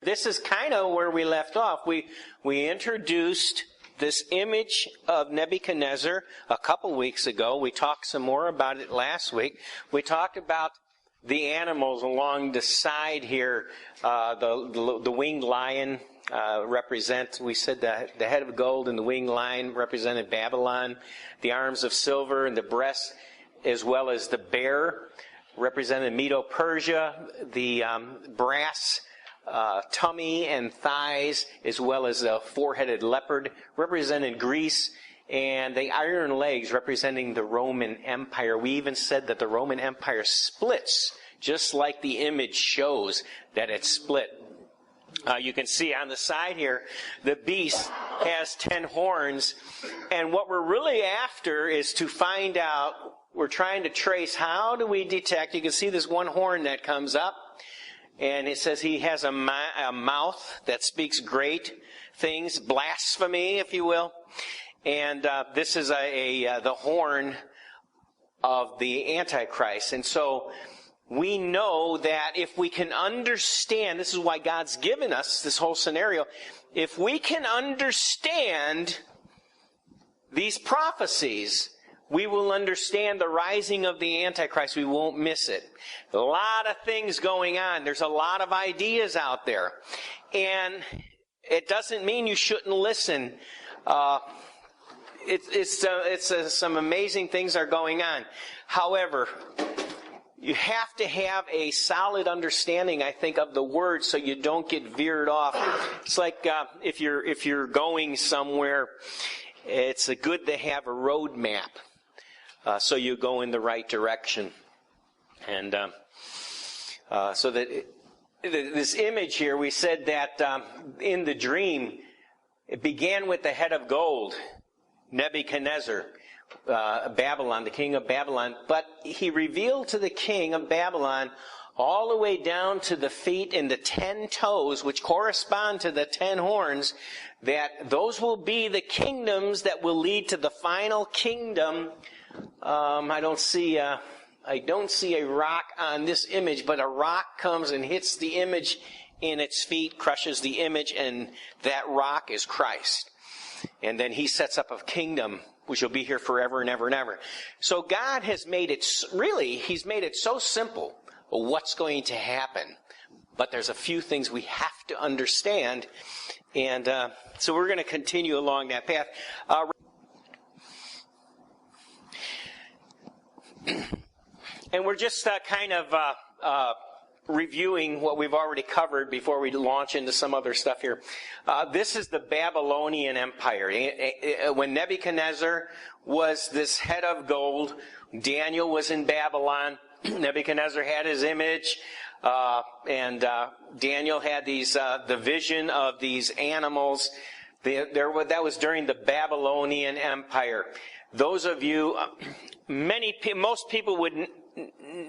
this is kind of where we left off. We introduced this image of Nebuchadnezzar a couple weeks ago. We talked some more about it last week. We talked about the animals along the side here. The winged lion we said the head of gold and the winged lion represented Babylon. The arms of silver and the breast, as well as the bear, represented Medo-Persia. The brass tummy and thighs, as well as the four-headed leopard, represented Greece. And the iron legs representing the Roman Empire. We even said that the Roman Empire splits, just like the image shows that it split. You can see on the side here, the beast has 10 horns. And what we're really after is to find out, we're trying to trace, how do we detect, you can see this one horn that comes up. And it says he has a mouth that speaks great things, blasphemy, if you will. And this is the horn of the Antichrist. And so we know that if we can understand, this is why God's given us this whole scenario, if we can understand these prophecies, we will understand the rising of the Antichrist. We won't miss it. A lot of things going on. There's a lot of ideas out there. And it doesn't mean you shouldn't listen. Some amazing things are going on. However, you have to have a solid understanding, I think, of the Word so you don't get veered off. It's like if you're going somewhere, it's good to have a road map so you go in the right direction. And so that this image here, we said that in the dream, it began with the head of gold. Nebuchadnezzar, Babylon, the king of Babylon. But he revealed to the king of Babylon all the way down to the feet and the 10 toes, which correspond to the 10 horns, that those will be the kingdoms that will lead to the final kingdom. I don't see a rock on this image, but a rock comes and hits the image in its feet, crushes the image, and that rock is Christ. And then he sets up a kingdom which will be here forever and ever and ever. So God has made it, He's made it so simple what's going to happen. But there's a few things we have to understand. And so we're going to continue along that path. And we're just kind of reviewing what we've already covered before we launch into some other stuff here. This is the Babylonian Empire. When Nebuchadnezzar was this head of gold, Daniel was in Babylon. Nebuchadnezzar had his image, and Daniel had the vision of these animals. That was during the Babylonian Empire. Those of you, most people would.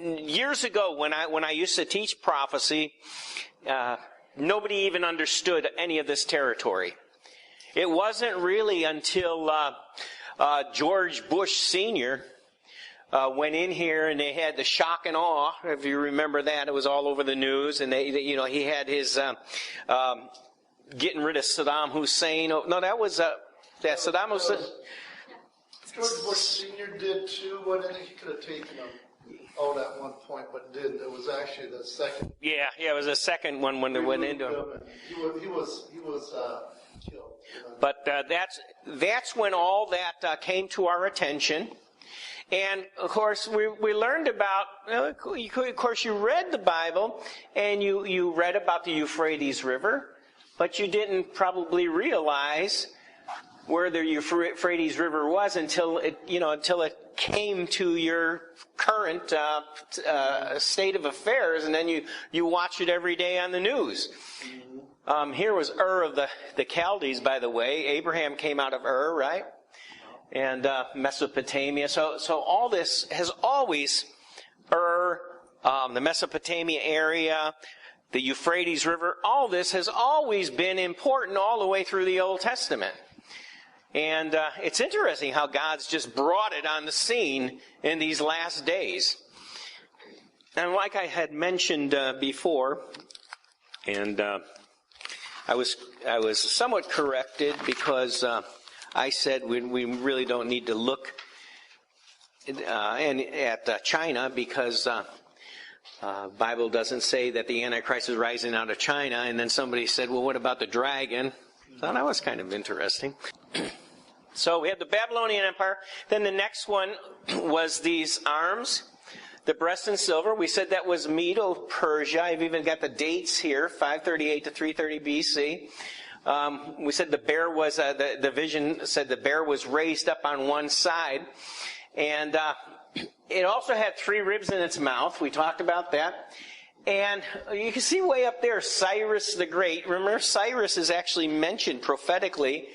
Years ago, when I used to teach prophecy, nobody even understood any of this territory. It wasn't really until George Bush Sr. Went in here and they had the shock and awe. If you remember that, it was all over the news. And he had his getting rid of Saddam Hussein. No, that was Saddam Hussein. George Bush Sr. did too, but I think he could have taken him out at one point, but didn't. It was actually the second. Yeah, it was the second one when they went into him. He was killed. But that's when all that came to our attention. And, of course, we learned about, of course, you read the Bible, and you read about the Euphrates River, but you didn't probably realize where the Euphrates River was until it came to your current state of affairs, and then you watch it every day on the news. Here was Ur of the Chaldees, by the way. Abraham came out of Ur, right? And Mesopotamia. So all this has always, Ur, the Mesopotamia area, the Euphrates River, all this has always been important all the way through the Old Testament. And it's interesting how God's just brought it on the scene in these last days. And like I had mentioned before, and I was somewhat corrected because I said we really don't need to look at China because Bible doesn't say that the Antichrist is rising out of China. And then somebody said, well, what about the dragon? I thought that was kind of interesting. So we have the Babylonian Empire. Then the next one was these arms, the breast and silver. We said that was Medo-Persia. I've even got the dates here, 538 to 330 BC. We said the bear was, the vision said the bear was raised up on one side. And it also had 3 ribs in its mouth. We talked about that. And you can see way up there, Cyrus the Great. Remember, Cyrus is actually mentioned prophetically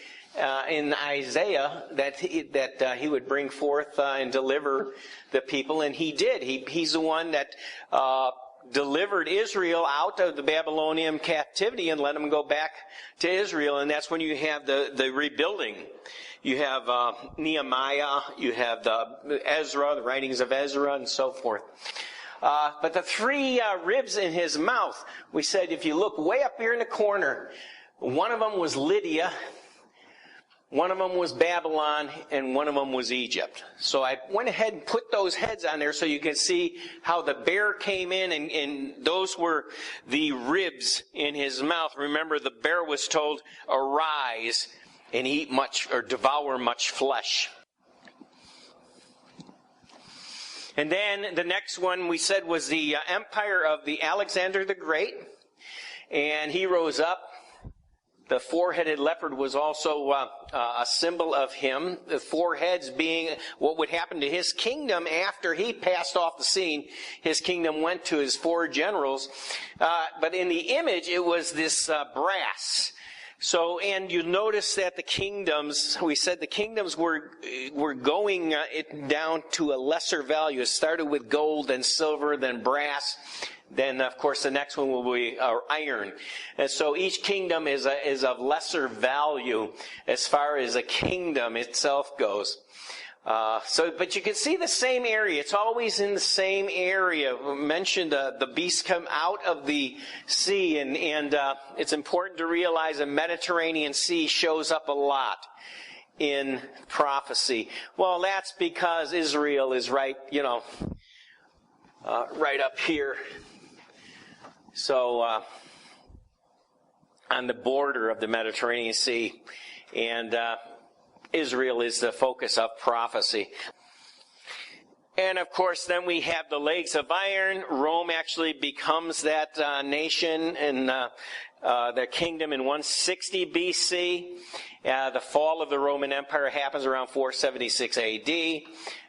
in Isaiah that he would bring forth and deliver the people, and he did. He's the one that delivered Israel out of the Babylonian captivity and let them go back to Israel, and that's when you have the rebuilding. You have Nehemiah, you have Ezra, the writings of Ezra, and so forth. But the 3 ribs in his mouth, we said if you look way up here in the corner, one of them was Lydia, one of them was Babylon, and one of them was Egypt. So I went ahead and put those heads on there so you can see how the bear came in, and those were the ribs in his mouth. Remember, the bear was told, arise and eat much, or devour much flesh. And then the next one we said was the empire of the Alexander the Great. And he rose up. The 4-headed leopard was also a symbol of him. The 4 heads being what would happen to his kingdom after he passed off the scene. His kingdom went to his 4 generals. But in the image, it was this brass. So, and you notice that the kingdoms, we said the kingdoms were going down to a lesser value. It started with gold, then silver, then brass. Then, of course, the next one will be iron. And so each kingdom is of lesser value as far as a kingdom itself goes. But you can see the same area. It's always in the same area. We mentioned the beasts come out of the sea, and it's important to realize the Mediterranean Sea shows up a lot in prophecy. Well, that's because Israel is right up here. So, on the border of the Mediterranean Sea, and Israel is the focus of prophecy. And of course, then we have the legs of iron. Rome actually becomes that nation and their kingdom in 160 BC. The fall of the Roman Empire happens around 476 AD.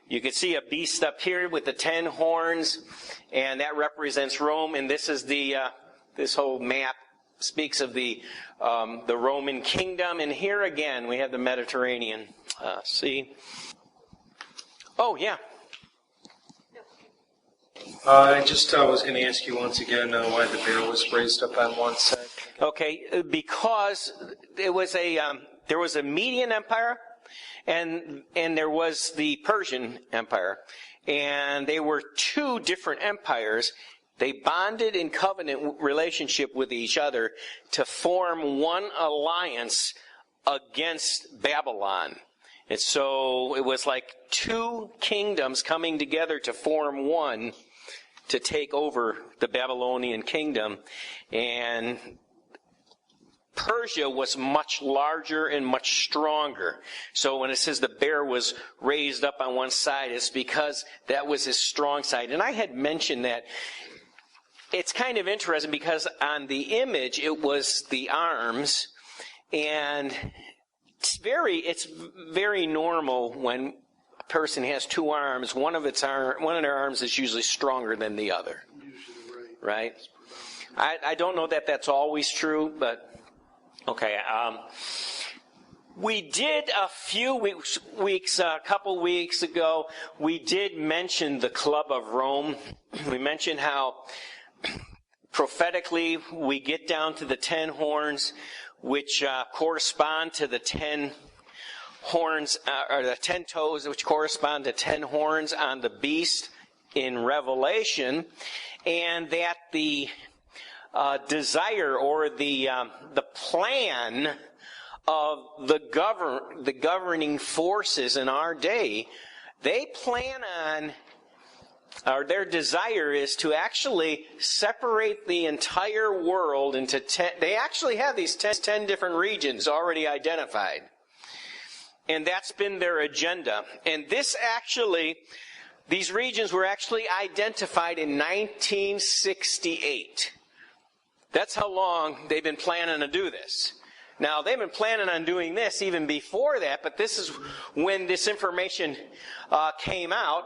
You can see a beast up here with the 10 horns, and that represents Rome. And this is this whole map speaks of the Roman kingdom. And here again, we have the Mediterranean Sea. Oh, yeah. I was going to ask you once again why the bear was raised up on one side. Okay, because there was a Median Empire, and there was the Persian Empire, and they were 2 different empires. They bonded in covenant relationship with each other to form one alliance against Babylon. And so it was like 2 kingdoms coming together to form one to take over the Babylonian kingdom. And Persia was much larger and much stronger. So when it says the bear was raised up on one side, it's because that was his strong side. And I had mentioned that. It's kind of interesting because on the image it was the arms, and it's very normal when a person has 2 arms. One of their arms is usually stronger than the other. Usually, right? I don't know that that's always true, but okay. We did a couple weeks ago, we did mention the Club of Rome. We mentioned how prophetically we get down to the 10 horns, which correspond to the 10 horns, or the 10 toes, which correspond to 10 horns on the beast in Revelation, and that the desire or the plan of the governing forces in our day. They plan on, or their desire is to actually separate the entire world into 10. They actually have these 10 different regions already identified. And that's been their agenda. And these regions were actually identified in 1968. That's how long they've been planning to do this. Now, they've been planning on doing this even before that, but this is when this information came out.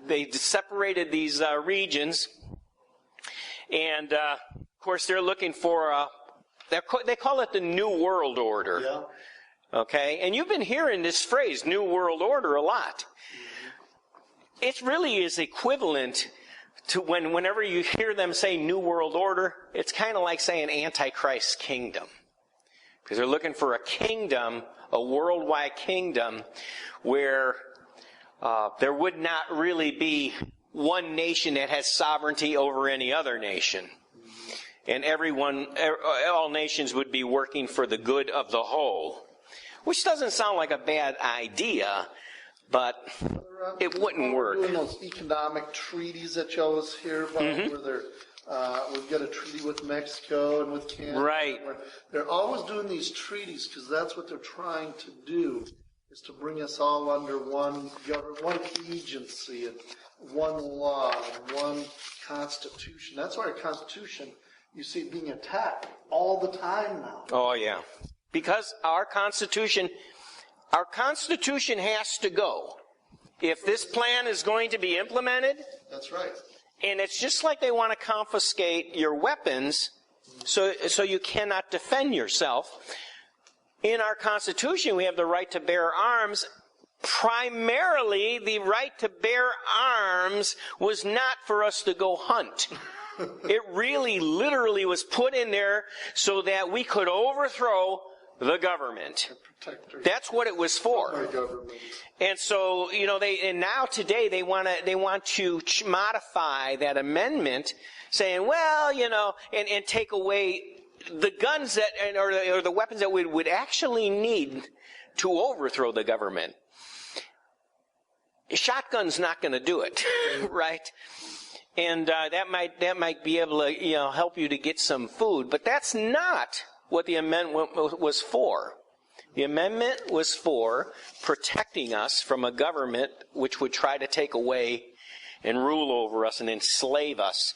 They separated these regions. And, of course, they're looking for, they call it the New World Order. Yeah. Okay? And you've been hearing this phrase, New World Order, a lot. It really is equivalent to whenever you hear them say New World Order, it's kind of like saying Antichrist kingdom. Because they're looking for a kingdom, a worldwide kingdom, where there would not really be one nation that has sovereignty over any other nation. And all nations would be working for the good of the whole. Which doesn't sound like a bad idea, but it wouldn't work. Doing those economic treaties that you always hear about, where we've got a treaty with Mexico and with Canada. Right. They're always doing these treaties because that's what they're trying to do, is to bring us all under one government, one agency, and one law, and one constitution. That's why our constitution, you see it being attacked all the time now. Oh, yeah. Because our Constitution has to go. If this plan is going to be implemented. That's right. And it's just like they want to confiscate your weapons so you cannot defend yourself. In our Constitution, we have the right to bear arms. Primarily, the right to bear arms was not for us to go hunt. It really, literally was put in there so that we could overthrow the government. That's what it was for. And so, now today they want to modify that amendment, saying, well, and take away the guns or the weapons that we would actually need to overthrow the government. A shotgun's not going to do it, right? And that might be able to help you to get some food, but that's not what the amendment was for. The amendment was for protecting us from a government which would try to take away and rule over us and enslave us.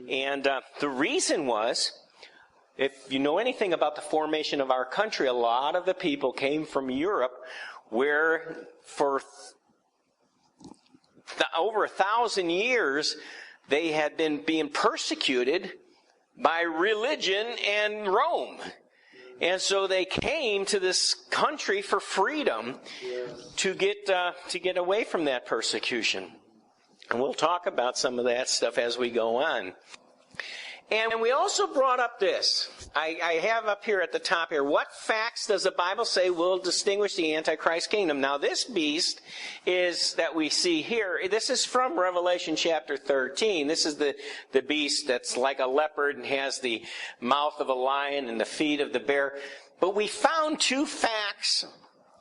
And the reason was, if you know anything about the formation of our country, a lot of the people came from Europe, where for over 1,000 years they had been being persecuted by religion and Rome. And so they came to this country for freedom to get away from that persecution. And we'll talk about some of that stuff as we go on. And we also brought up this. I have up here at the top here, what facts does the Bible say will distinguish the Antichrist kingdom? Now this beast that we see here, this is from Revelation chapter 13. This is the beast that's like a leopard and has the mouth of a lion and the feet of the bear. But we found two facts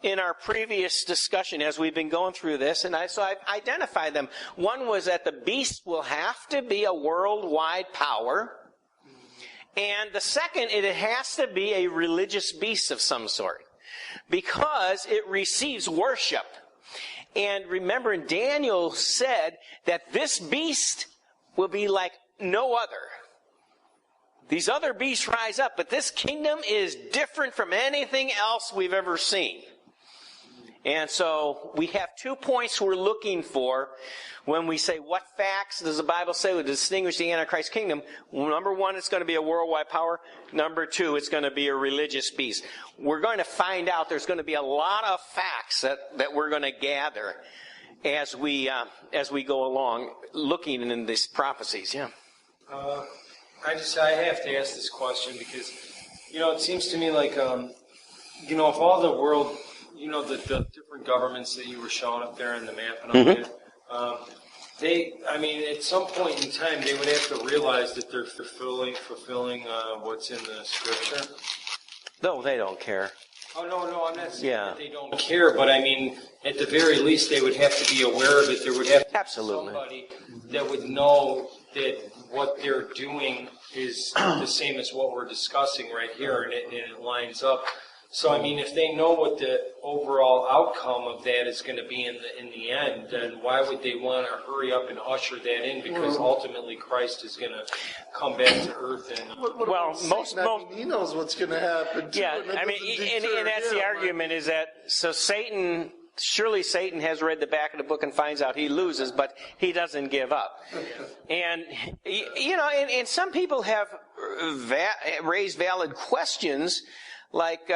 in our previous discussion as we've been going through this, and so I've identified them. One was that the beast will have to be a worldwide power. And the second, it has to be a religious beast of some sort, because it receives worship. And remember, Daniel said that this beast will be like no other. These other beasts rise up, but this kingdom is different from anything else we've ever seen. And so we have 2 points we're looking for when we say what facts does the Bible say would distinguish the Antichrist kingdom. Number one, it's going to be a worldwide power. Number two, it's going to be a religious beast. We're going to find out there's going to be a lot of facts that we're going to gather as we go along looking in these prophecies. Yeah. I have to ask this question because, it seems to me like, if all the world, the different governments that you were showing up there in the map and all that, At some point in time, they would have to realize that they're fulfilling what's in the scripture. No, they don't care. Oh, no, I'm not saying that they don't care, but at the very least, they would have to be aware of it. There would have to be somebody that would know that what they're doing is the same as what we're discussing right here, and it lines up. So, if they know what the overall outcome of that is going to be in the end, then why would they want to hurry up and usher that in? Because ultimately Christ is going to come back to earth. And he knows what's going to happen, too. Yeah, and that's the argument, is that, so surely Satan has read the back of the book and finds out he loses, but he doesn't give up. And, and some people have raised valid questions, like,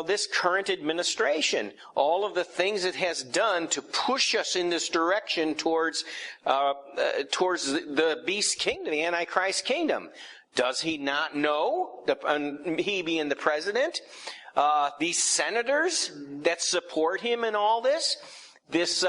this current administration, all of the things it has done to push us in this direction towards the beast kingdom, the Antichrist kingdom. Does he not know, he being the president, these senators that support him in all this? This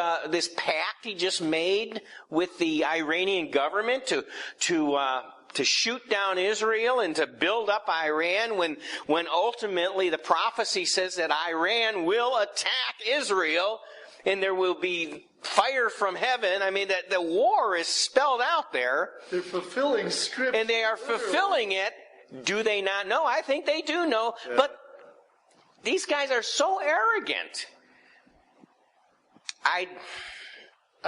pact he just made with the Iranian government to shoot down Israel and to build up Iran, when ultimately the prophecy says that Iran will attack Israel and there will be fire from heaven. That the war is spelled out there. They're fulfilling scripture. And they are fulfilling it. Do they not know? I think they do know. Yeah. But these guys are so arrogant. I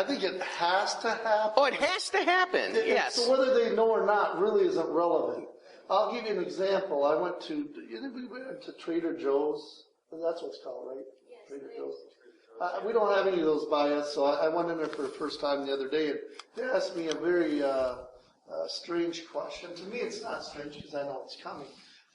think it has to happen. Oh, it has to happen, yes. So whether they know or not really isn't relevant. I'll give you an example. I went to Trader Joe's. That's what it's called, right? Yes, Trader Joe's. We don't have any of those by us, so I went in there for the first time the other day, and they asked me a very strange question. To me, it's not strange because I know it's coming.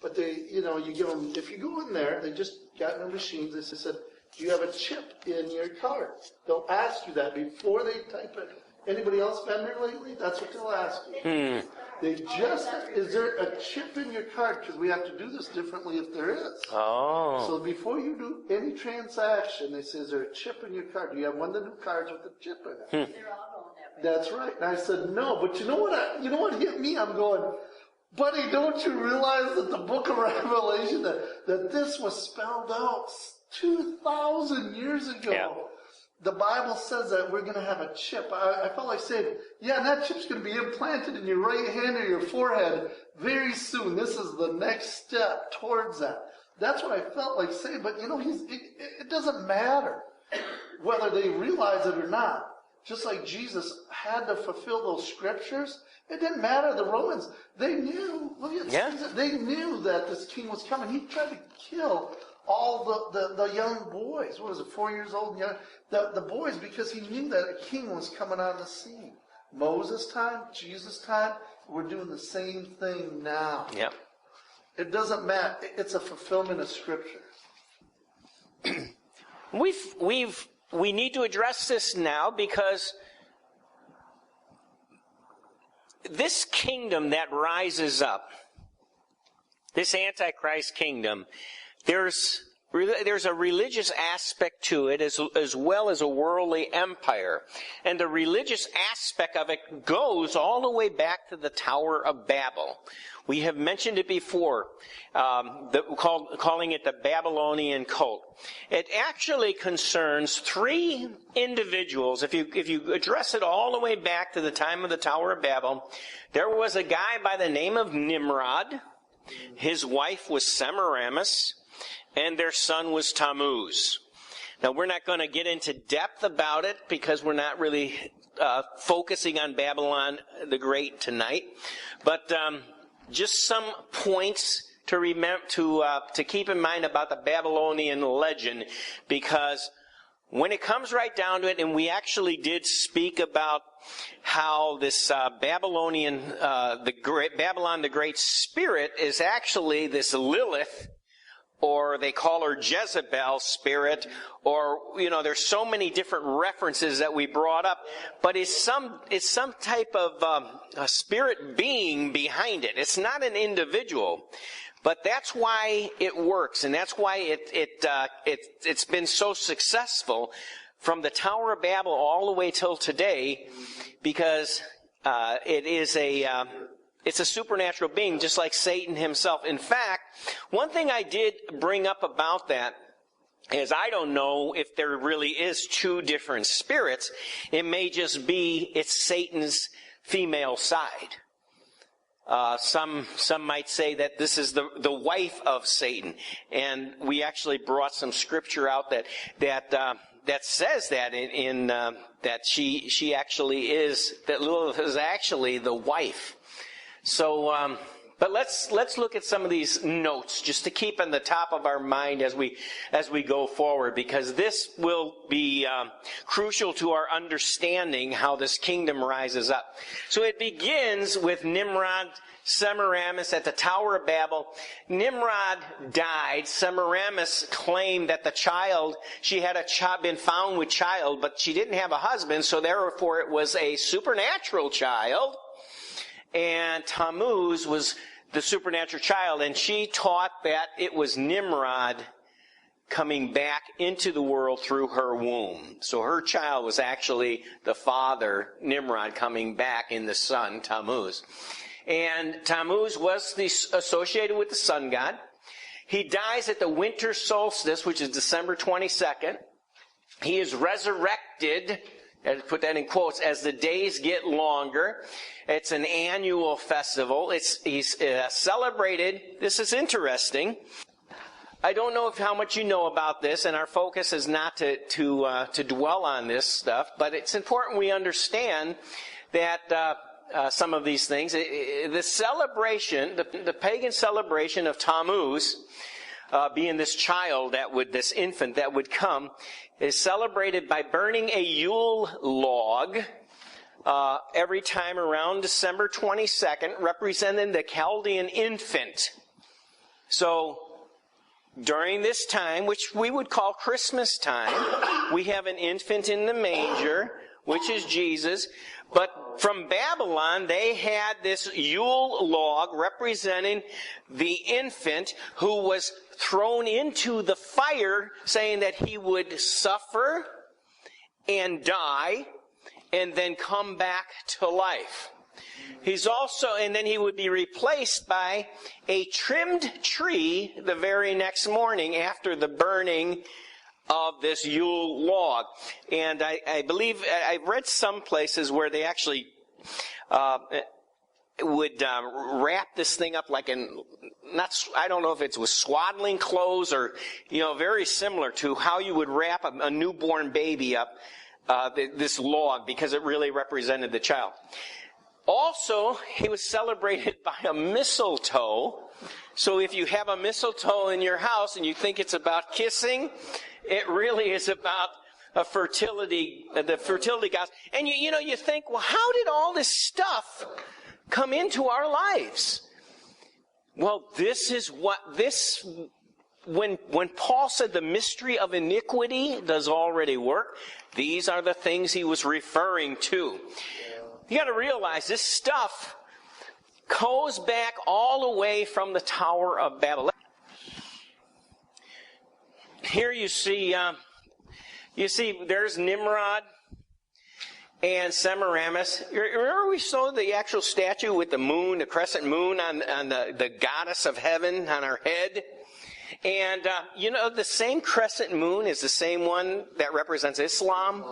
But you give them, if you go in there, they just got in their machines, they said, do you have a chip in your card? They'll ask you that before they type it. Anybody else been there lately? That's what they'll ask you. Is there a chip in your card? Because we have to do this differently if there is. Oh. So before you do any transaction, they say, is there a chip in your card? Do you have one of the new cards with a chip in it? They're all going that way. That's right. And I said, no. But you know what hit me? I'm going, buddy, don't you realize that the book of Revelation, that this was spelled out 2,000 years ago? Yeah. The Bible says that we're going to have a chip. I felt like saying, yeah, and that chip's going to be implanted in your right hand or your forehead very soon. This is the next step towards that. That's what I felt like saying. But, it doesn't matter whether they realize it or not. Just like Jesus had to fulfill those scriptures, it didn't matter. The Romans, they knew. They knew that this king was coming. He tried to kill all the young boys. What was it, 4 years old? The boys, because he knew that a king was coming on the scene. Moses' time, Jesus' time, we're doing the same thing now. Yep. It doesn't matter. It's a fulfillment of Scripture. We need to address this now, because this kingdom that rises up, this Antichrist kingdom, there's a religious aspect to it as well as a worldly empire. And the religious aspect of it goes all the way back to the Tower of Babel. We have mentioned it before, calling it the Babylonian cult. It actually concerns three individuals. If you address it all the way back to the time of the Tower of Babel, there was a guy by the name of Nimrod. His wife was Semiramis, and their son was Tammuz. Now, we're not going to get into depth about it because we're not really focusing on Babylon the Great tonight. But just some points to remember, to keep in mind about the Babylonian legend, because when it comes right down to it, and we actually did speak about how this Babylon the Great Spirit is actually this Lilith, or they call her Jezebel spirit, or, there's so many different references that we brought up, but it's some type of a spirit being behind it. It's not an individual, but that's why it works, and that's why it's been so successful from the Tower of Babel all the way till today, because it's a supernatural being, just like Satan himself. In fact, one thing I did bring up about that is I don't know if there really is two different spirits. It may just be it's Satan's female side. Some might say that this is the wife of Satan, and we actually brought some scripture out that says that that she actually is, that Lilith is actually the wife. So, but let's look at some of these notes just to keep in the top of our mind as we go forward, because this will be crucial to our understanding how this kingdom rises up. So it begins with Nimrod, Semiramis at the Tower of Babel. Nimrod died. Semiramis claimed that she had been found with child, but she didn't have a husband, so therefore it was a supernatural child. And Tammuz was the supernatural child, and she taught that it was Nimrod coming back into the world through her womb. So her child was actually the father, Nimrod, coming back in the son, Tammuz. And Tammuz was associated with the sun god. He dies at the winter solstice, which is December 22nd. He is resurrected, put that in quotes, as the days get longer. It's an annual festival. He's celebrated. This is interesting. I don't know how much you know about this, and our focus is not to dwell on this stuff, but it's important we understand that some of these things. The celebration, the pagan celebration of Tammuz, being this child this infant that would come, is celebrated by burning a Yule log every time around December 22nd, representing the Chaldean infant. So, during this time, which we would call Christmas time, we have an infant in the manger, which is Jesus. But from Babylon, they had this Yule log representing the infant who was thrown into the fire, saying that he would suffer and die and then come back to life. And then he would be replaced by a trimmed tree the very next morning after the burning of this Yule log. And I believe, I've read some places where they actually would wrap this thing up like I don't know if it was swaddling clothes or, very similar to how you would wrap a newborn baby up, this log, because it really represented the child. Also, he was celebrated by a mistletoe. So if you have a mistletoe in your house and you think it's about kissing, it really is about the fertility gods. And you think, well, how did all this stuff come into our lives? Well, when Paul said the mystery of iniquity does already work, these are the things he was referring to. You got to realize this stuff goes back all the way from the Tower of Babel. Here you see there's Nimrod and Semiramis. Remember we saw the actual statue with the moon, the crescent moon on the goddess of heaven on her head? And, the same crescent moon is the same one that represents Islam.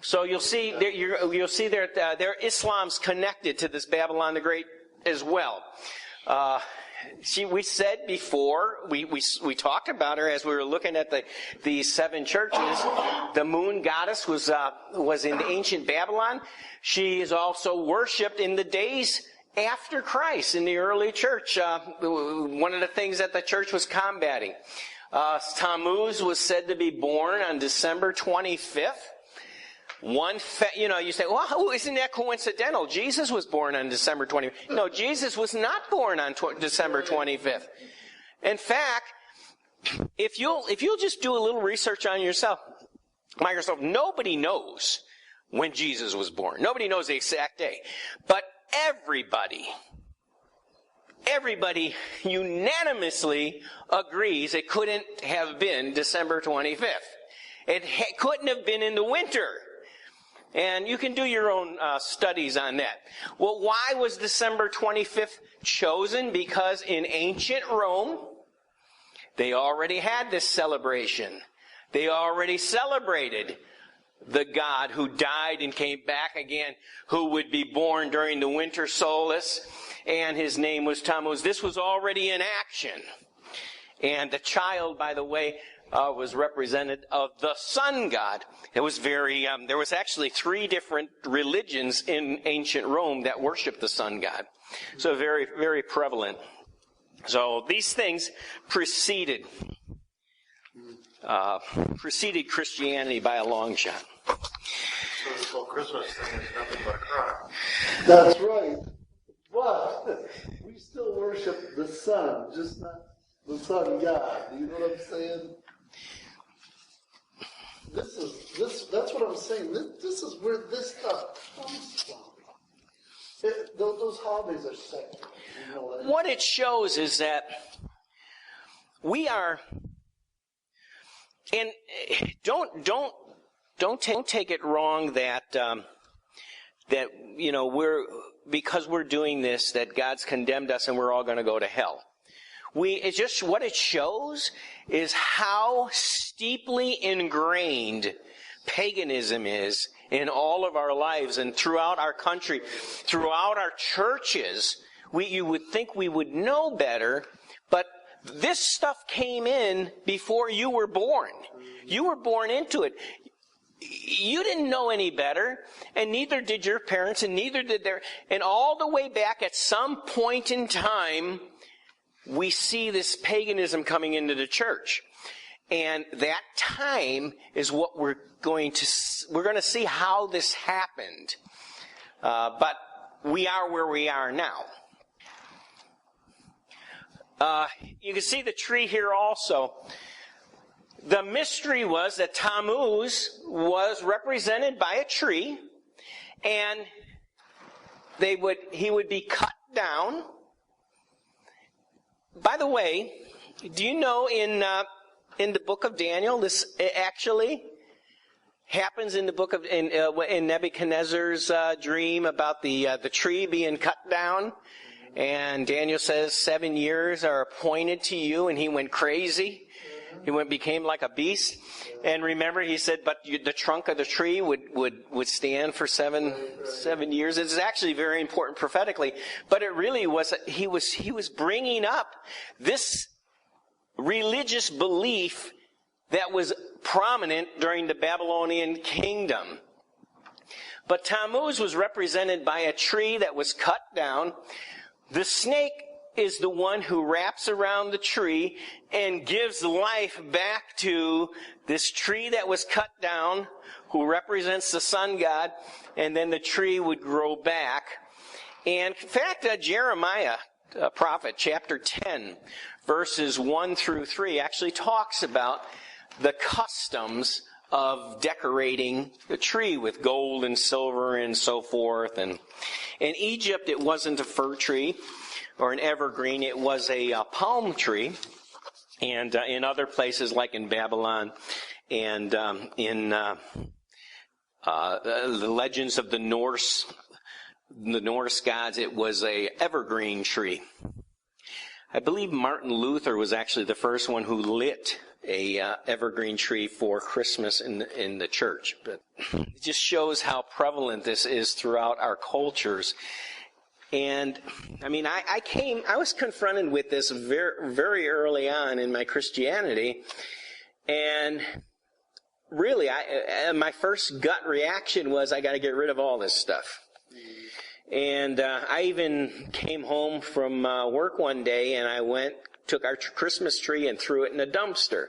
So you'll see there Islam's connected to this Babylon the Great as well. We said before, we talked about her as we were looking at the seven churches. The moon goddess was in the ancient Babylon. She is also worshipped in the days after Christ in the early church. One of the things that the church was combating. Tammuz was said to be born on December 25th. You say, well, isn't that coincidental? Jesus was born on December 25th. No, Jesus was not born on December 25th. In fact, if you'll just do a little research on yourself, Microsoft, nobody knows when Jesus was born. Nobody knows the exact day. But everybody everybody unanimously agrees it couldn't have been December 25th. It couldn't have been in the winter. And you can do your own studies on that. Well, why was December 25th chosen? Because in ancient Rome, they already had this celebration. They already celebrated the God who died and came back again, who would be born during the winter solstice, and his name was Tammuz. This was already in action. And the child, by the way, was representative of the sun god. It was there was actually 3 different religions in ancient Rome that worshiped the sun god. So very, very prevalent. So these things preceded Christianity by a long shot. So this whole Christmas thing is nothing but a crime. That's right. But we still worship the sun, just not the sun god. Do you know what I'm saying? That's what I'm saying. This is where this stuff comes from. Those holidays are sacred. You know that? What it shows is that we are, and don't take it wrong that because we're doing this, that God's condemned us and we're all going to go to hell. It's just what it shows is how steeply ingrained paganism is in all of our lives and throughout our country, throughout our churches. You would think we would know better, but this stuff came in before you were born. You were born into it. You didn't know any better, and neither did your parents, and neither did and all the way back at some point in time, we see this paganism coming into the church. And that time is what we're going to see how this happened. But we are where we are now. You can see the tree here also. The mystery was that Tammuz was represented by a tree, and he would be cut down. By the way, do you know in the book of Daniel, this actually happens in the book of in Nebuchadnezzar's dream about the tree being cut down, and Daniel says 7 years are appointed to you, and he went crazy. He became like a beast. And remember, he said, but the trunk of the tree would stand for seven years. It's actually very important prophetically. But it really was, he was bringing up this religious belief that was prominent during the Babylonian kingdom. But Tammuz was represented by a tree that was cut down. The snake is the one who wraps around the tree and gives life back to this tree that was cut down, who represents the sun god, and then the tree would grow back. And in fact, Jeremiah, prophet, chapter 10, verses 1 through 3, actually talks about the customs of decorating the tree with gold and silver and so forth. And in Egypt, it wasn't a fir tree or an evergreen, it was a palm tree. And in other places, like in Babylon and in the legends of the Norse gods, it was a evergreen tree. I believe Martin Luther was actually the first one who lit a evergreen tree for Christmas in the church. But it just shows how prevalent this is throughout our cultures. And I mean, I was confronted with this very, very early on in my Christianity, and really, my first gut reaction was, I got to get rid of all this stuff. And I even came home from work one day, and I took our Christmas tree and threw it in a dumpster.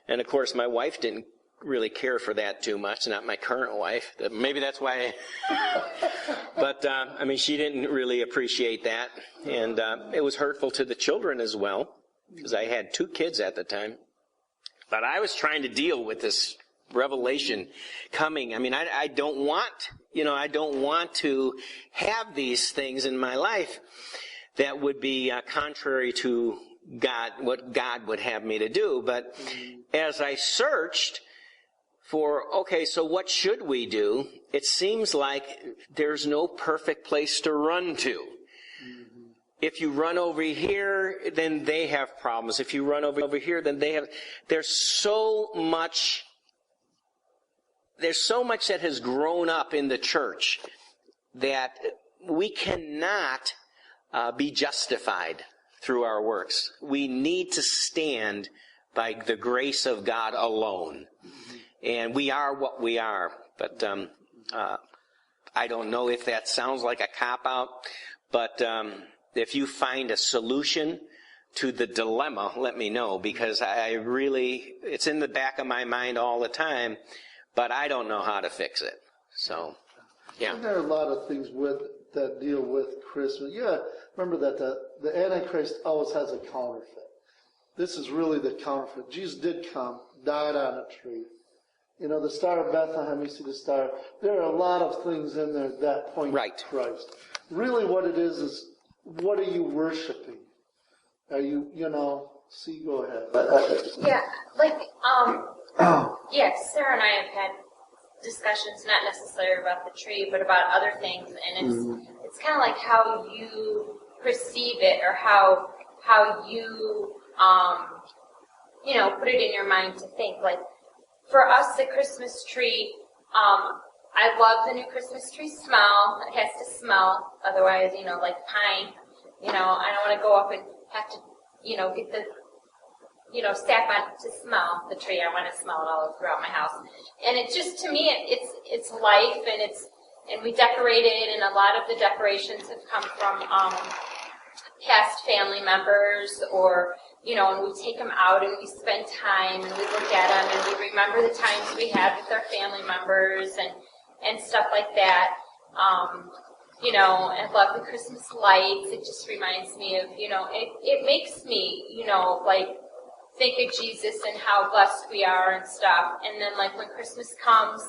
And of course, my wife didn't really care for that too much, not my current wife. Maybe that's why. But I mean, she didn't really appreciate that, and it was hurtful to the children as well, because I had 2 kids at the time. But I was trying to deal with this revelation coming. I mean, I don't want to have these things in my life. that would be contrary to God, what God would have me to do. But as I searched for, okay, so what should we do? It seems like there's no perfect place to run to. If you run over here, then they have problems. If you run over here, then they have... There's so much that has grown up in the church that we cannot be justified through our works. We need to stand by the grace of God alone. And we are what we are. But I don't know if that sounds like a cop-out, but if you find a solution to the dilemma, let me know, because it's in the back of my mind all the time, but I don't know how to fix it. So, yeah. And there are a lot of things that deal with Christmas. Yeah, remember that the Antichrist always has a counterfeit. This is really the counterfeit. Jesus did come, died on a tree. You know, the Star of Bethlehem, you see the star. There are a lot of things in there that point to Christ. Really what it is what are you worshiping? Are you, go ahead. Yeah, Sarah and I have had discussions, not necessarily about the tree, but about other things, and it's kind of like how you perceive it, or how you, put it in your mind to think. Like, for us, the Christmas tree, I love the new Christmas tree smell. It has to smell, otherwise, like pine. I don't want to go up and have to, get the, sap on to smell the tree. I want to smell it all throughout my house. And it just, to me, it's life, and we decorate it, and a lot of the decorations have come from past family members, or, and we take them out and we spend time and we look at them and we remember the times we had with our family members and stuff like that. I love the Christmas lights. It just reminds me of, it makes me, think of Jesus and how blessed we are and stuff. And then, when Christmas comes,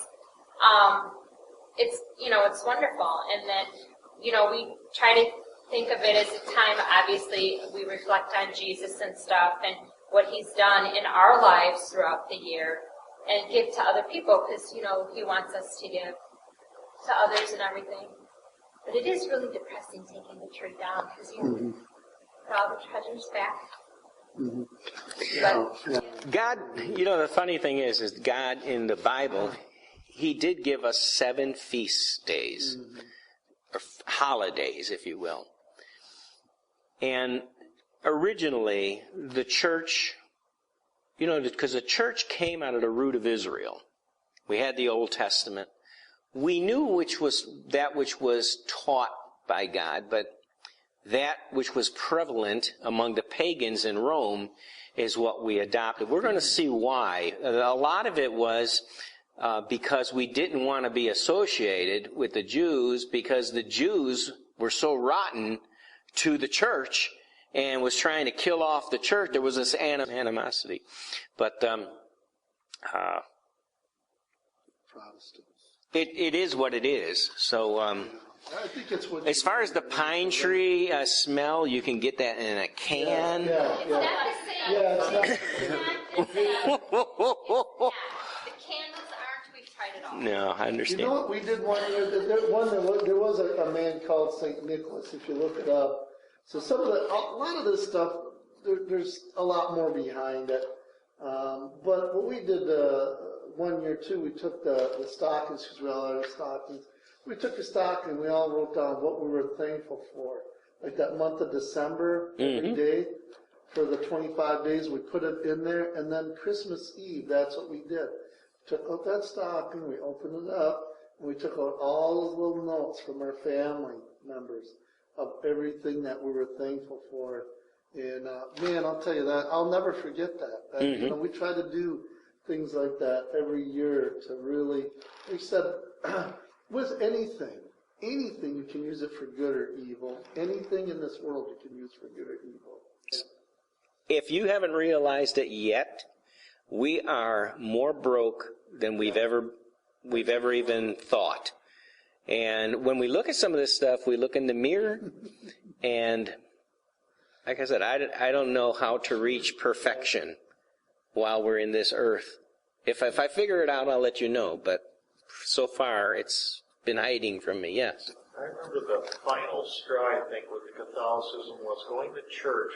it's wonderful. And then, we try to think of it as a time, obviously, we reflect on Jesus and stuff and what he's done in our lives throughout the year and give to other people, because, he wants us to give to others and everything. But it is really depressing taking the tree down, because you put all the treasures back. But, God, the funny thing is God in the Bible, he did give us 7 feast days, or holidays, if you will. And originally, the church, because the church came out of the root of Israel. We had the Old Testament. We knew that which was taught by God, but that which was prevalent among the pagans in Rome is what we adopted. We're going to see why. A lot of it was because we didn't want to be associated with the Jews, because the Jews were so rotten to the church and was trying to kill off the church. There was this animosity. But Protestants. It is what it is. So I think it's what as far as the pine tree smell, you can get that in a can. it's not the same. Yeah, it's not. The candles aren't. We've tried it all. No, I understand. You know what? We did one year. There was a man called St. Nicholas, if you look it up. So a lot of this stuff, there's a lot more behind it. But what we did 1 year too, we took the stockings, because we all had our stockings. We took a stocking and we all wrote down what we were thankful for. Like that month of December, every day, for the 25 days, we put it in there. And then Christmas Eve, that's what we did. Took out that stocking, we opened it up, and we took out all those little notes from our family members of everything that we were thankful for. And man, I'll tell you that, I'll never forget that. We try to do things like that every year to really, we said, with anything you can use it for good or evil. Anything in this world you can use for good or evil. If you haven't realized it yet, we are more broke than we've ever even thought. And when we look at some of this stuff, we look in the mirror, and like I said, I don't know how to reach perfection while we're in this earth. If I figure it out, I'll let you know. But so far, it's been hiding from me. Yes. I remember the final straw, I think, with Catholicism was going to church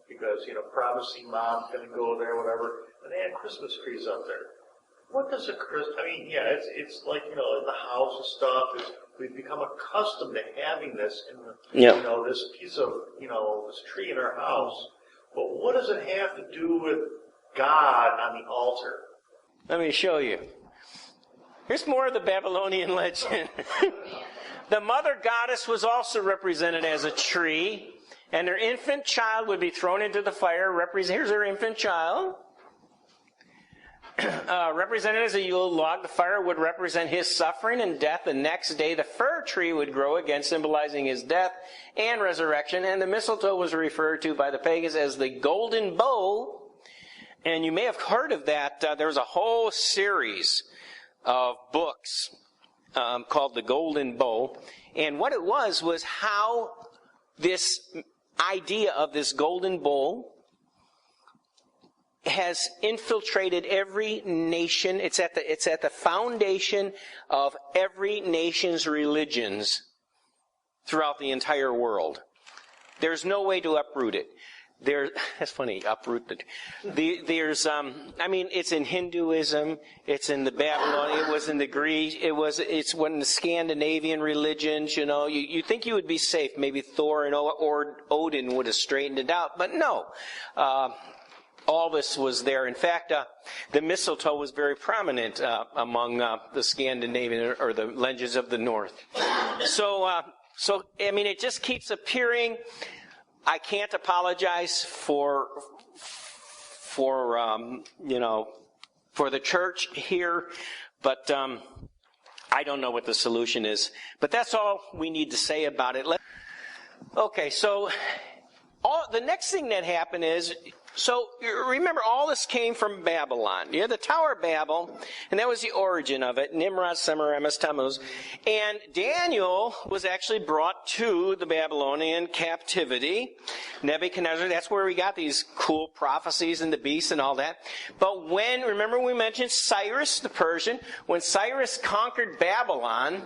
because, promising mom's going to go there, whatever, and they had Christmas trees up there. What does a Christmas, it's like, in the house and stuff, we've become accustomed to having this in this piece of, this tree in our house. But what does it have to do with God on the altar? Let me show you. Here's more of the Babylonian legend. The mother goddess was also represented as a tree, and her infant child would be thrown into the fire. Here's her infant child. Represented as a Yule log, the fire would represent his suffering and death. The next day, the fir tree would grow again, symbolizing his death and resurrection. And the mistletoe was referred to by the pagans as the golden bow. And you may have heard of that. There was a whole series of books called the Golden Bow. And what it was how this idea of this golden bowl has infiltrated every nation. It's at the foundation of every nation's religions throughout the entire world. There's no way to uproot it. That's funny, uproot it. It's in Hinduism, it's in the Babylonian, it was in the Greek, it's in the Scandinavian religions, You think you would be safe, maybe Thor and Odin would have straightened it out, but no. All this was there. In fact, the mistletoe was very prominent among the Scandinavian or the legends of the North. So it just keeps appearing. I can't apologize for the church here, but I don't know what the solution is. But that's all we need to say about it. Okay, so the next thing that happened is, so remember, all this came from Babylon. You had the Tower of Babel, and that was the origin of it. Nimrod, Semiramis, Tammuz. And Daniel was actually brought to the Babylonian captivity. Nebuchadnezzar, that's where we got these cool prophecies and the beast and all that. But remember we mentioned Cyrus the Persian, when Cyrus conquered Babylon,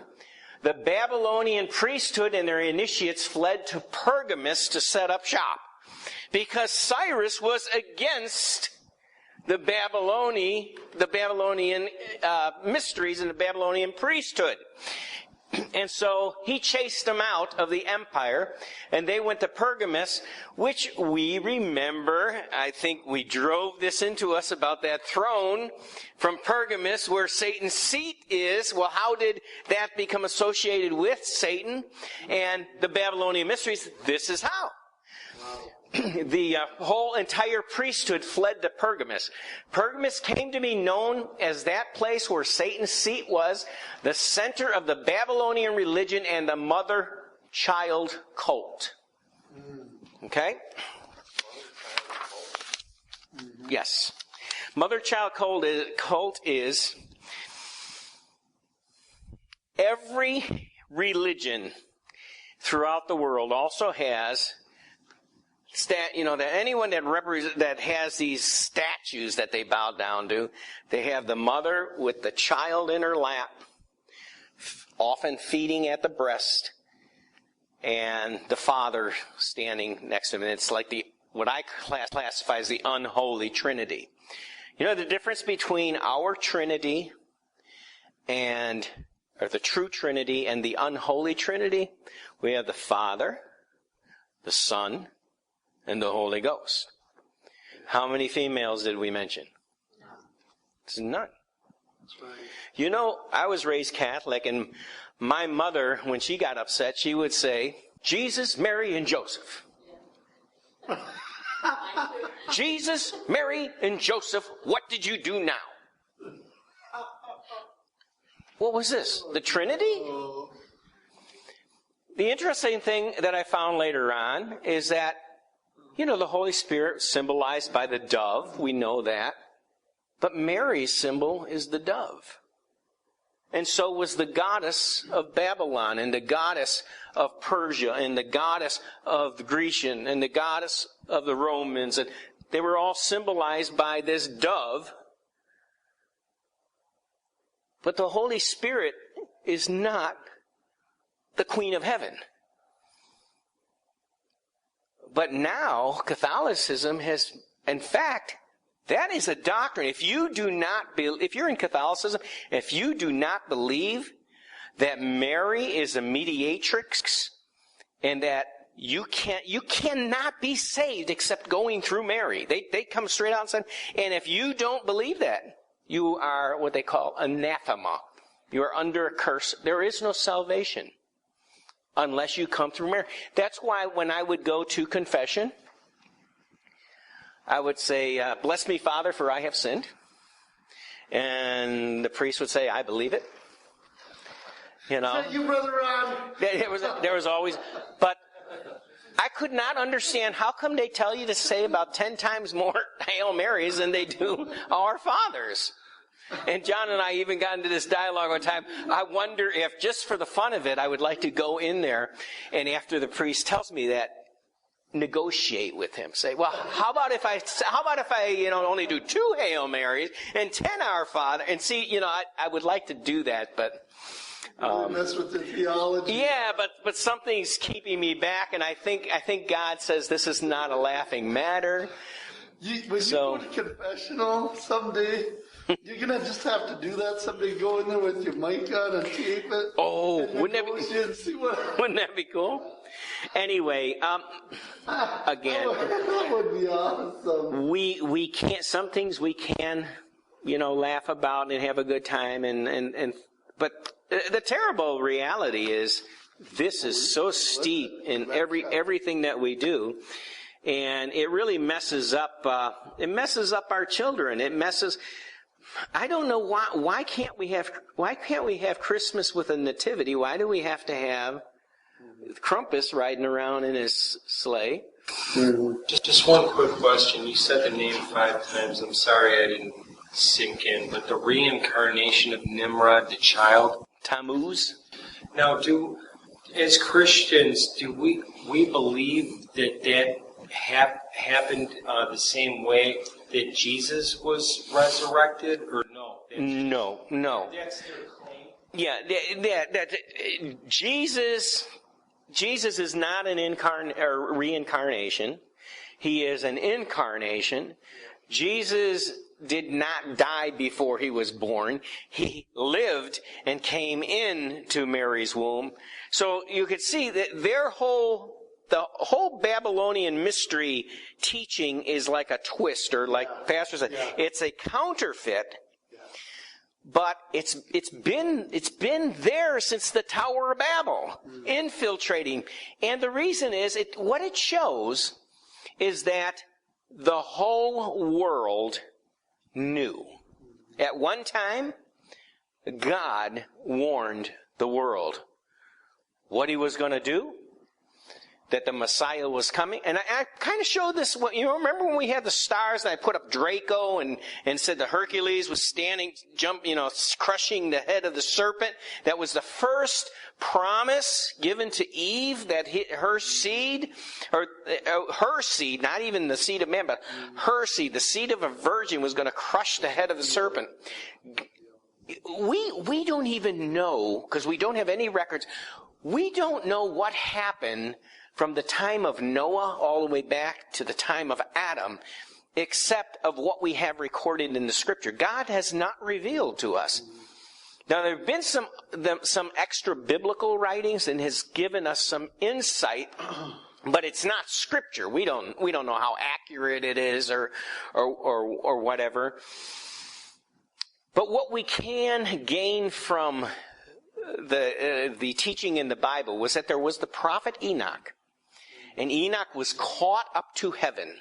the Babylonian priesthood and their initiates fled to Pergamus to set up shop. Because Cyrus was against the Babylonian mysteries and the Babylonian priesthood. And so he chased them out of the empire, and they went to Pergamus, which we remember. I think we drove this into us about that throne from Pergamus where Satan's seat is. Well, how did that become associated with Satan and the Babylonian mysteries? This is how. The whole entire priesthood fled to Pergamus. Pergamus came to be known as that place where Satan's seat was, the center of the Babylonian religion and the mother-child cult. Okay? Yes. Mother-child cult is every religion throughout the world also has that anyone that has these statues that they bow down to, they have the mother with the child in her lap, often feeding at the breast, and the father standing next to him. And it's like what I classify as the unholy Trinity. You know the difference between our Trinity or the true Trinity and the unholy Trinity? We have the Father, the Son, and the Holy Ghost. How many females did we mention? It's none. That's right. You know, I was raised Catholic, and my mother, when she got upset, she would say, Jesus, Mary, and Joseph. Jesus, Mary, and Joseph, what did you do now? What was this? The Trinity? The interesting thing that I found later on is that, the Holy Spirit symbolized by the dove. We know that. But Mary's symbol is the dove. And so was the goddess of Babylon, and the goddess of Persia, and the goddess of the Grecian, and the goddess of the Romans. And they were all symbolized by this dove. But the Holy Spirit is not the Queen of Heaven. But now, Catholicism has, in fact, that is a doctrine. If you're in Catholicism, if you do not believe that Mary is a mediatrix and that you cannot be saved except going through Mary. They come straight out and say, and if you don't believe that, you are what they call anathema. You are under a curse. There is no salvation unless you come through Mary. That's why when I would go to confession, I would say, bless me, Father, for I have sinned. And the priest would say, I believe it. You know. Is that you, Brother Ron? There was always, but I could not understand how come they tell you to say about 10 times more Hail Marys than they do Our Fathers. And John and I even got into this dialogue one time. I wonder if, just for the fun of it, I would like to go in there and after the priest tells me that, negotiate with him. Say, well, how about if I only do 2 Hail Marys and 10 Our Father? And see, I would like to do that, but mess with the theology. Yeah, but something's keeping me back, and I think God says this is not a laughing matter. When you go to confessional someday, you're gonna just have to do that someday. Go in there with your mic on and tape it. Oh, wouldn't that be cool? Anyway, again, that would be awesome. We can't. Some things we can, laugh about and have a good time, but the terrible reality is this is so steep in everything that we do, and it really messes up. It messes up our children. It messes. I don't know why. Why can't we have Christmas with a nativity? Why do we have to have Krampus riding around in his sleigh? Just one quick question. You said the name 5 times. I'm sorry I didn't sink in, but the reincarnation of Nimrod, the child, Tammuz. Now, as Christians, do we believe that happened the same way that Jesus was resurrected, or no? No. That's their claim. Yeah, that Jesus is not an reincarnation. He is an incarnation. Jesus did not die before he was born. He lived and came into Mary's womb. So you could see that the whole Babylonian mystery teaching is like a twist, or like Pastor said, it's a counterfeit. But it's been there since the Tower of Babel, infiltrating. And the reason is, what it shows is that the whole world knew. At one time, God warned the world what he was going to do, that the Messiah was coming. And I kind of showed this, remember when we had the stars and I put up Draco and said the Hercules was crushing the head of the serpent? That was the first promise given to Eve, that her seed, not even the seed of man, but her seed, the seed of a virgin, was going to crush the head of the serpent. We don't even know, because we don't have any records, we don't know what happened from the time of Noah all the way back to the time of Adam, except of what we have recorded in the Scripture. God has not revealed to us. Now, there have been some extra biblical writings and has given us some insight, but it's not Scripture. We don't know how accurate it is or whatever. But what we can gain from the teaching in the Bible was that there was the prophet Enoch. And Enoch was caught up to heaven.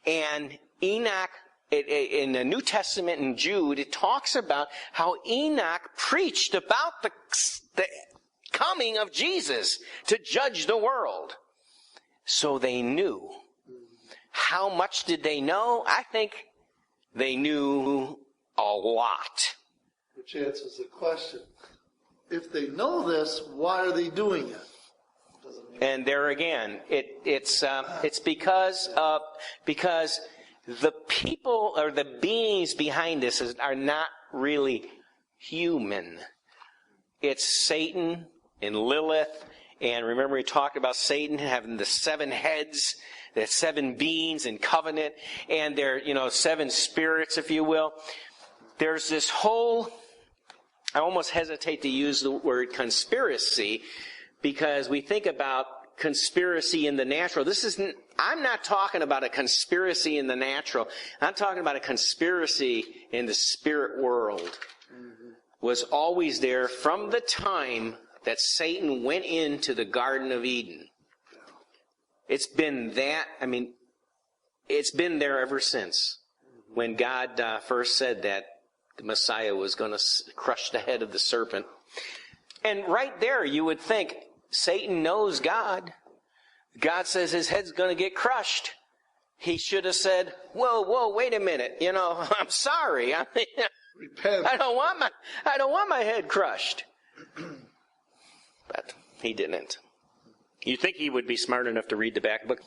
And Enoch, in the New Testament in Jude, it talks about how Enoch preached about the coming of Jesus to judge the world. So they knew. How much did they know? I think they knew a lot. which answers the question. If they know this, why are they doing it? And there again, it's because the people or the beings behind this are not really human. It's Satan and Lilith, and remember we talked about Satan having the 7 heads, the 7 beings in covenant, and they're 7 spirits, if you will. There's this whole, I almost hesitate to use the word conspiracy, because we think about conspiracy in the natural. I'm not talking about a conspiracy in the natural. I'm talking about a conspiracy in the spirit world. Was always there from the time that Satan went into the Garden of Eden. It's been it's been there ever since. When God first said that the Messiah was going to crush the head of the serpent. And right there you would think, Satan knows God. God says his head's going to get crushed. He should have said, whoa, wait a minute. I'm sorry. Repent. I don't want my head crushed. But he didn't. You'd think he would be smart enough to read the back book.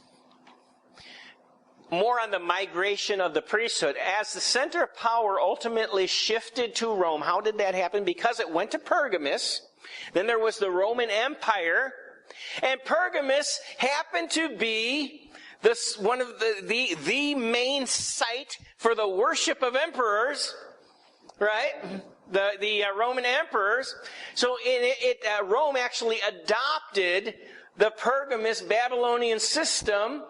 More on the migration of the priesthood. As the center of power ultimately shifted to Rome, how did that happen? Because it went to Pergamus. Then there was the Roman Empire, and Pergamus happened to be one of the main site for the worship of emperors, right? The Roman emperors. So Rome actually adopted the Pergamus Babylonian system.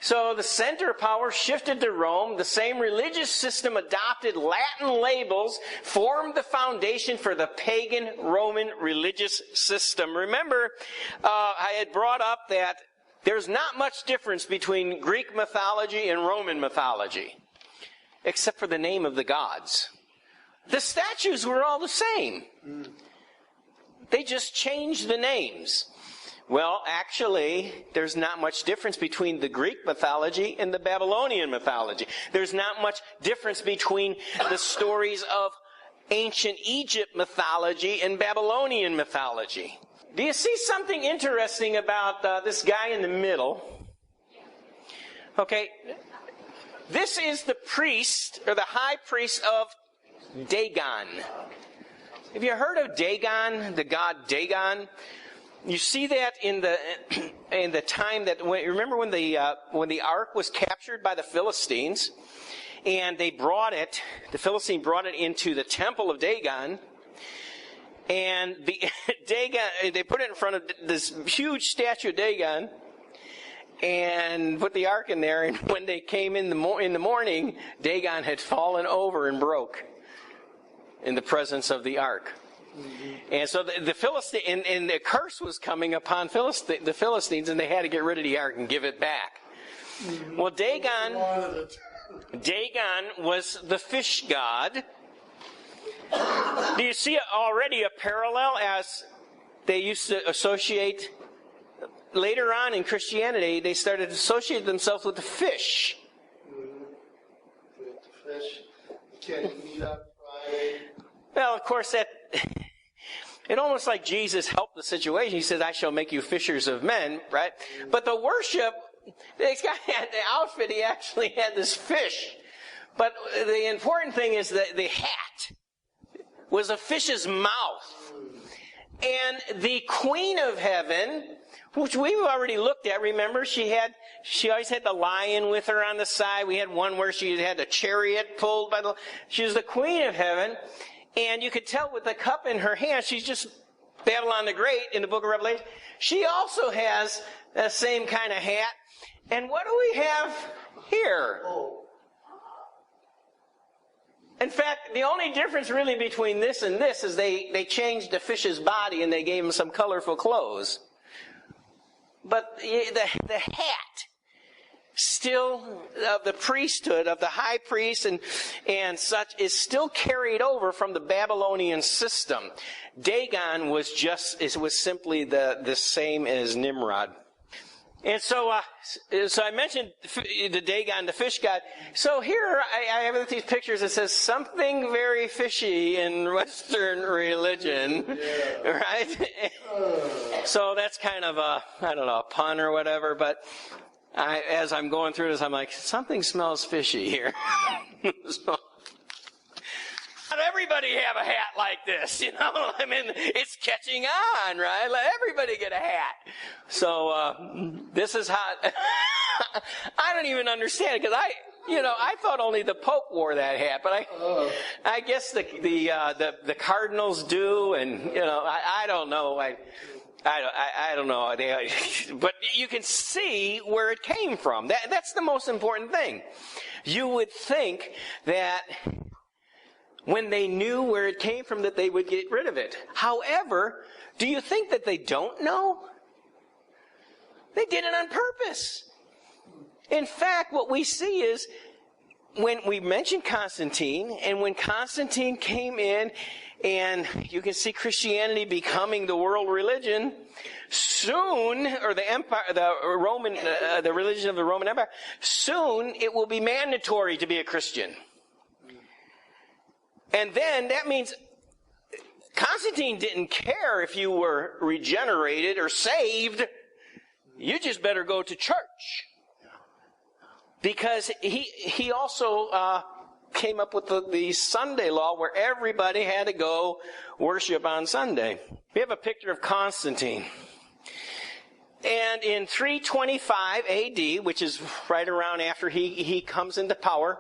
So the center of power shifted to Rome. The same religious system adopted Latin labels, formed the foundation for the pagan Roman religious system. Remember, I had brought up that there's not much difference between Greek mythology and Roman mythology, except for the name of the gods. The statues were all the same. They just changed the names. Well, actually, there's not much difference between the Greek mythology and the Babylonian mythology. There's not much difference between the stories of ancient Egypt mythology and Babylonian mythology. Do you see something interesting about this guy in the middle? Okay, this is the priest, or the high priest of Dagon. Have you heard of Dagon, the god Dagon? You see that in the time that remember when the ark was captured by the Philistines, and the Philistine brought it into the temple of Dagon, and they put it in front of this huge statue of Dagon, and put the ark in there. And when they came in the morning, Dagon had fallen over and broke in the presence of the ark. And so the Philistine, and the curse was coming upon the Philistines, and they had to get rid of the ark and give it back. Well, Dagon was the fish god. Do you see already a parallel as they used to associate? Later on in Christianity, they started to associate themselves with the fish. The fish. You can't eat on Friday. Well, of course, it almost like Jesus helped the situation. He said, I shall make you fishers of men, right? But the worship, this guy had the outfit, he actually had this fish. But the important thing is that the hat was a fish's mouth. And the Queen of Heaven, which we've already looked at, remember, she always had the lion with her on the side. We had one where she had a chariot pulled by she was the Queen of Heaven. And you could tell with the cup in her hand, she's just Babylon the Great in the book of Revelation. She also has that same kind of hat. And what do we have here? In fact, the only difference really between this and this is they changed the fish's body and they gave him some colorful clothes. But the hat, still of the priesthood, of the high priest and such, is still carried over from the Babylonian system. Dagon was simply the same as Nimrod. And so I mentioned the Dagon, the fish god. So here I have these pictures that says something very fishy in Western religion, right? So that's kind of a pun or whatever. But as I'm going through this, I'm like, something smells fishy here. So, not everybody have a hat like this, you know. I mean, it's catching on, right? Let everybody get a hat. So this is how I don't even understand it, because I thought only the Pope wore that hat, but I guess the cardinals do, and I don't know. I don't know. But you can see where it came from. That's the most important thing. You would think that when they knew where it came from, that they would get rid of it. However, do you think that they don't know? They did it on purpose. In fact, what we see is, when we mentioned Constantine, and when Constantine came in, and you can see Christianity becoming the world religion, soon, or the empire, the religion of the Roman Empire, soon it will be mandatory to be a Christian. And then that means Constantine didn't care if you were regenerated or saved. You just better go to church. Because he also came up with the Sunday law, where everybody had to go worship on Sunday. We have a picture of Constantine. And in 325 AD, which is right around after he comes into power,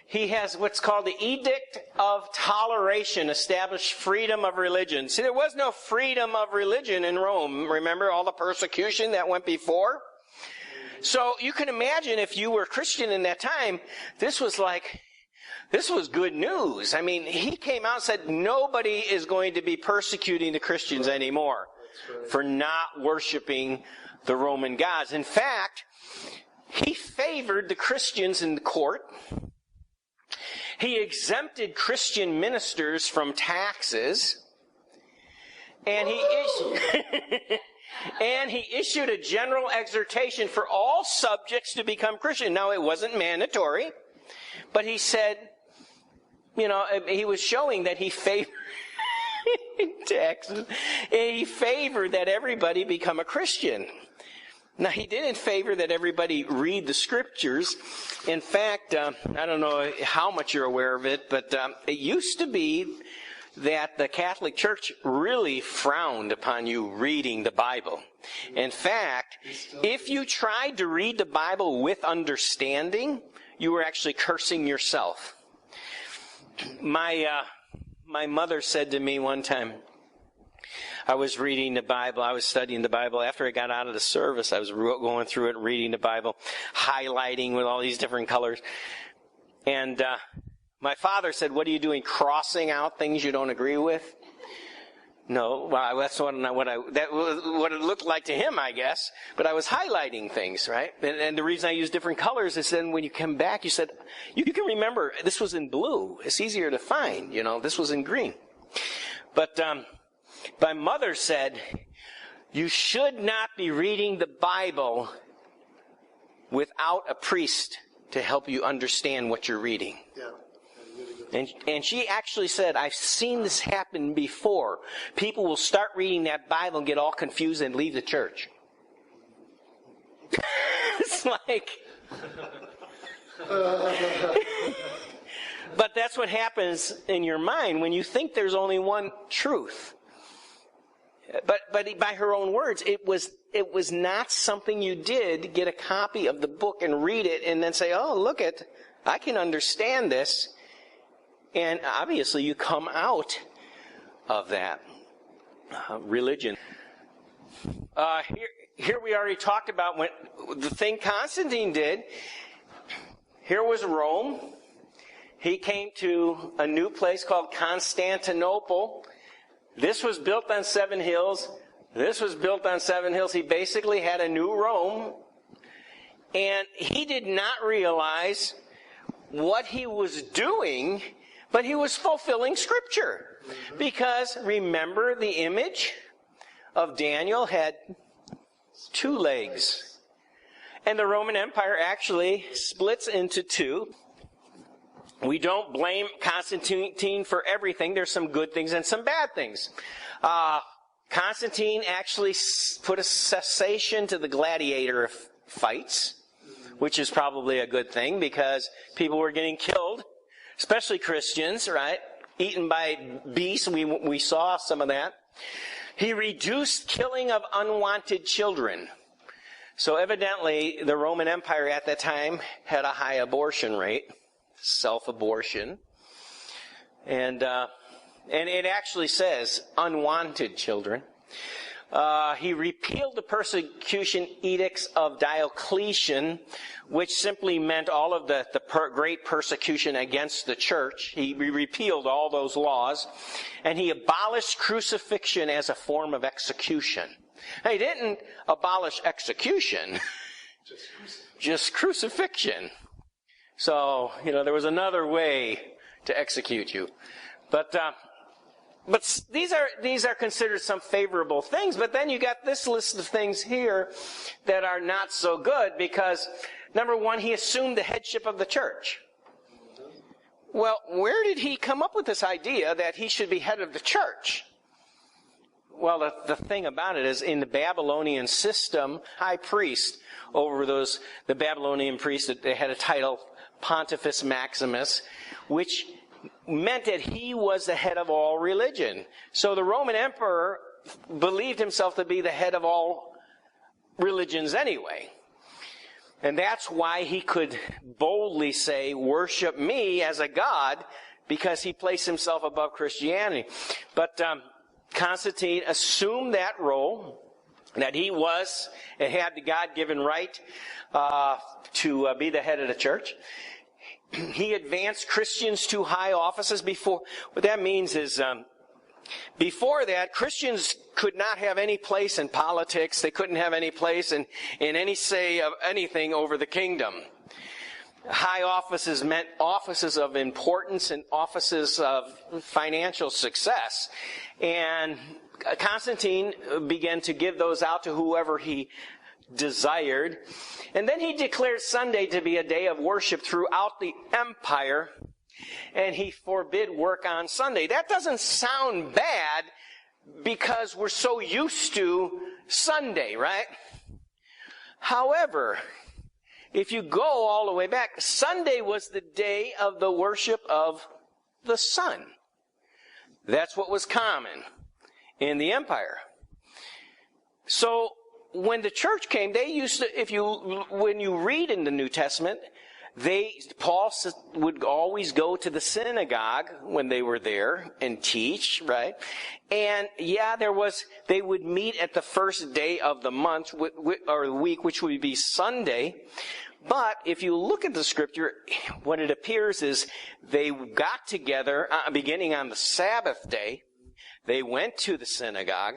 he has what's called the Edict of Toleration, established freedom of religion. See, there was no freedom of religion in Rome. Remember all the persecution that went before? So you can imagine, if you were Christian in that time, this was good news. I mean, he came out and said nobody is going to be persecuting the Christians anymore for not worshiping the Roman gods. In fact, he favored the Christians in the court. He exempted Christian ministers from taxes. And he issued a general exhortation for all subjects to become Christian. Now, it wasn't mandatory, but he said, he was showing that he favored taxes. He favored that everybody become a Christian. Now, he didn't favor that everybody read the scriptures. In fact, I don't know how much you're aware of it, but it used to be that the Catholic Church really frowned upon you reading the Bible. In fact, if you tried to read the Bible with understanding, you were actually cursing yourself. My mother said to me one time, I was reading the Bible, I was studying the Bible. After I got out of the service, I was going through it, reading the Bible, highlighting with all these different colors. And my father said, "What are you doing, crossing out things you don't agree with?" No, well, that's what it looked like to him, I guess. But I was highlighting things, right? And the reason I use different colors is then when you come back, you said, you can remember, this was in blue. It's easier to find, this was in green. But my mother said, you should not be reading the Bible without a priest to help you understand what you're reading. Yeah. And she actually said, I've seen this happen before. People will start reading that Bible and get all confused and leave the church. It's like... But that's what happens in your mind when you think there's only one truth. But by her own words, it was not something you did, get a copy of the book and read it and then say, oh, look I can understand this. And obviously you come out of that religion. Here we already talked about when the thing Constantine did. Here was Rome. He came to a new place called Constantinople. This was built on 7 hills. This was built on 7 hills. He basically had a new Rome. And he did not realize what he was doing, but he was fulfilling Scripture. Because, remember, the image of Daniel had 2 legs. And the Roman Empire actually splits into two. We don't blame Constantine for everything. There's some good things and some bad things. Constantine actually put a cessation to the gladiator fights, which is probably a good thing because people were getting killed, especially Christians, right? Eaten by beasts. We saw some of that. He reduced killing of unwanted children. So evidently, the Roman Empire at that time had a high abortion rate, self-abortion. And it actually says unwanted children. He repealed the persecution edicts of Diocletian, which simply meant all of the great persecution against the church. He repealed all those laws. And he abolished crucifixion as a form of execution. He didn't abolish execution, just crucifixion. So, there was another way to execute you. But these are considered some favorable things. But then you got this list of things here that are not so good because, number one, he assumed the headship of the church. Well, where did he come up with this idea that he should be head of the church? Well, the thing about it is, in the Babylonian system, high priest over the Babylonian priests, they had a title, Pontifex Maximus, which meant that he was the head of all religion. So the Roman emperor believed himself to be the head of all religions anyway. And that's why he could boldly say, worship me as a god, because he placed himself above Christianity. But Constantine assumed that role, that he had the God-given right to be the head of the church. He advanced Christians to high offices before. What that means is, before that, Christians could not have any place in politics. They couldn't have any place in any say of anything over the kingdom. High offices meant offices of importance and offices of financial success. And Constantine began to give those out to whoever he desired. And then he declared Sunday to be a day of worship throughout the empire, and he forbid work on Sunday. That doesn't sound bad because we're so used to Sunday, right? However, if you go all the way back, Sunday was the day of the worship of the sun. That's what was common in the empire. So when the church came, they used to, when you read in the New Testament, Paul would always go to the synagogue when they were there and teach, right? And they would meet at the first day of the month or the week, which would be Sunday. But if you look at the scripture, what it appears is they got together beginning on the Sabbath day. They went to the synagogue.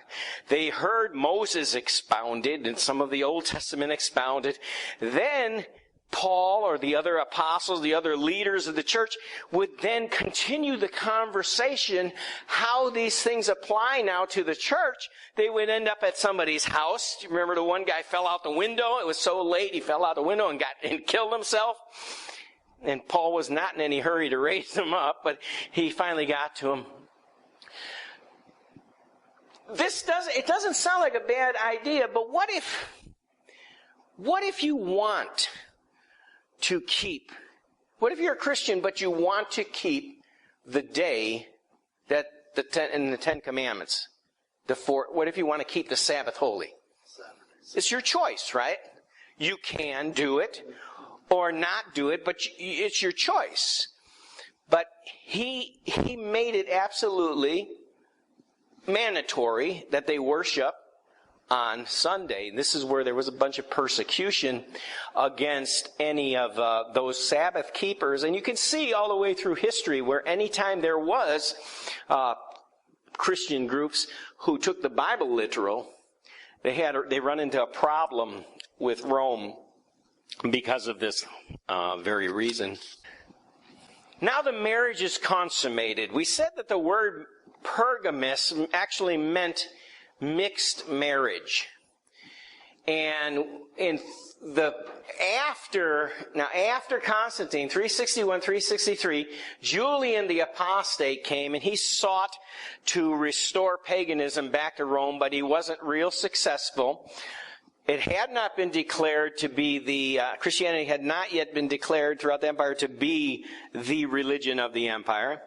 They heard Moses expounded and some of the Old Testament expounded. Then Paul or the other apostles, the other leaders of the church would then continue the conversation how these things apply now to the church. They would end up at somebody's house. Do you remember the one guy fell out the window? It was so late he fell out the window and killed himself. And Paul was not in any hurry to raise him up, but he finally got to him. It doesn't sound like a bad idea, but what if you want to keep, what if you're a Christian but you want to keep the day that in the Ten Commandments, what if you want to keep the Sabbath holy? It's your choice, right? You can do it or not do it, but it's your choice. But he made it absolutely mandatory that they worship on Sunday. This is where there was a bunch of persecution against any of those Sabbath keepers. And you can see all the way through history where anytime there was Christian groups who took the Bible literal, they run into a problem with Rome because of this very reason. Now the marriage is consummated. We said that the word Pergamus actually meant mixed marriage. And after Constantine, 361, 363, Julian the Apostate came, and he sought to restore paganism back to Rome, but he wasn't real successful. It had not been declared to be Christianity had not yet been declared throughout the empire to be the religion of the empire.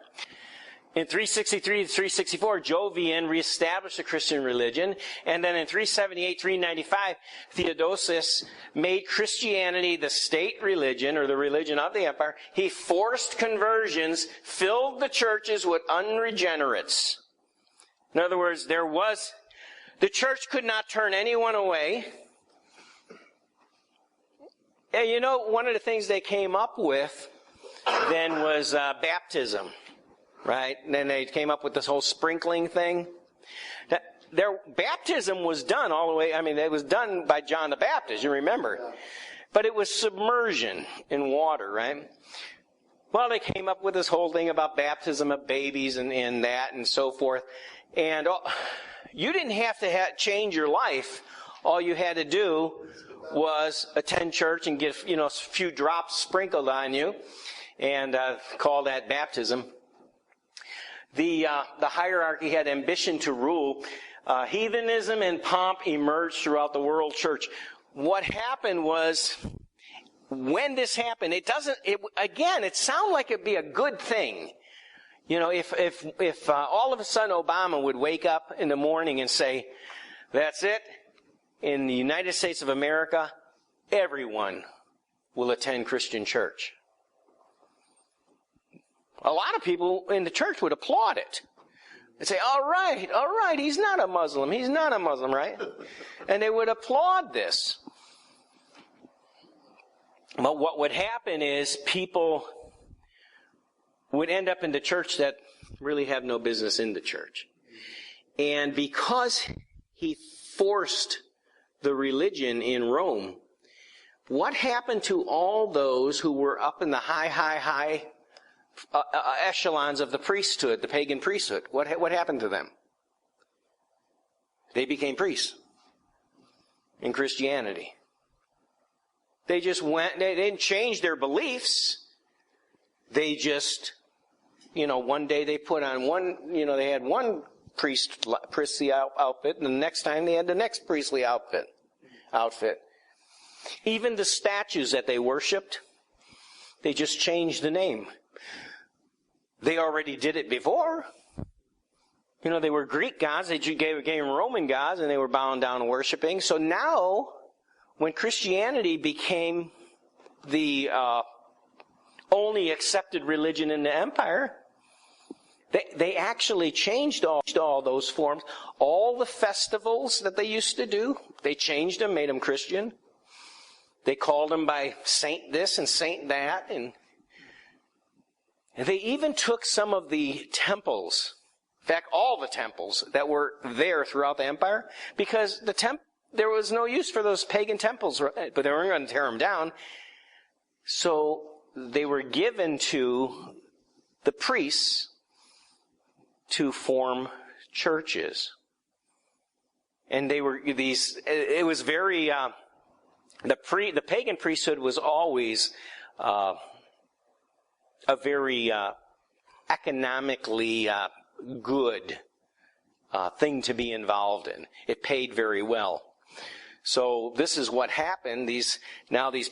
In 363 to 364, Jovian reestablished the Christian religion. And then in 378, 395, Theodosius made Christianity the state religion, or the religion of the empire. He forced conversions, filled the churches with unregenerates. In other words, the church could not turn anyone away. And you know, one of the things they came up with then was baptism. Right? And then they came up with this whole sprinkling thing. Their baptism was done all the way, it was done by John the Baptist, you remember. Yeah. But it was submersion in water, right? Well, they came up with this whole thing about baptism of babies and that and so forth. And you didn't have to change your life. All you had to do was attend church and get, a few drops sprinkled on you and call that baptism. The hierarchy had ambition to rule. Heathenism and pomp emerged throughout the world church. What happened was, when this happened, it sounded like it'd be a good thing. If all of a sudden Obama would wake up in the morning and say, that's it, in the United States of America, everyone will attend Christian church. A lot of people in the church would applaud it. They'd say, all right, he's not a Muslim, right? And they would applaud this. But what would happen is people would end up in the church that really have no business in the church. And because he forced the religion in Rome, what happened to all those who were up in the high echelons of the priesthood, the pagan priesthood? What happened to them? They became priests in Christianity. They just they didn't change their beliefs. They just, one day they put on they had one priestly outfit, and the next time they had the next priestly outfit. Even the statues that they worshipped, they just changed the name. They already did it before. They were Greek gods. They became Roman gods, and they were bowing down and worshiping. So now, when Christianity became the only accepted religion in the empire, they actually changed all those forms. All the festivals that they used to do, they changed them, made them Christian. They called them by saint this and saint that, and they even took some of the temples, in fact, all the temples that were there throughout the empire, because there was no use for those pagan temples, but they weren't going to tear them down. So they were given to the priests to form churches. And they were it was very, the pagan priesthood was always a very economically good thing to be involved in. It paid very well. So this is what happened. These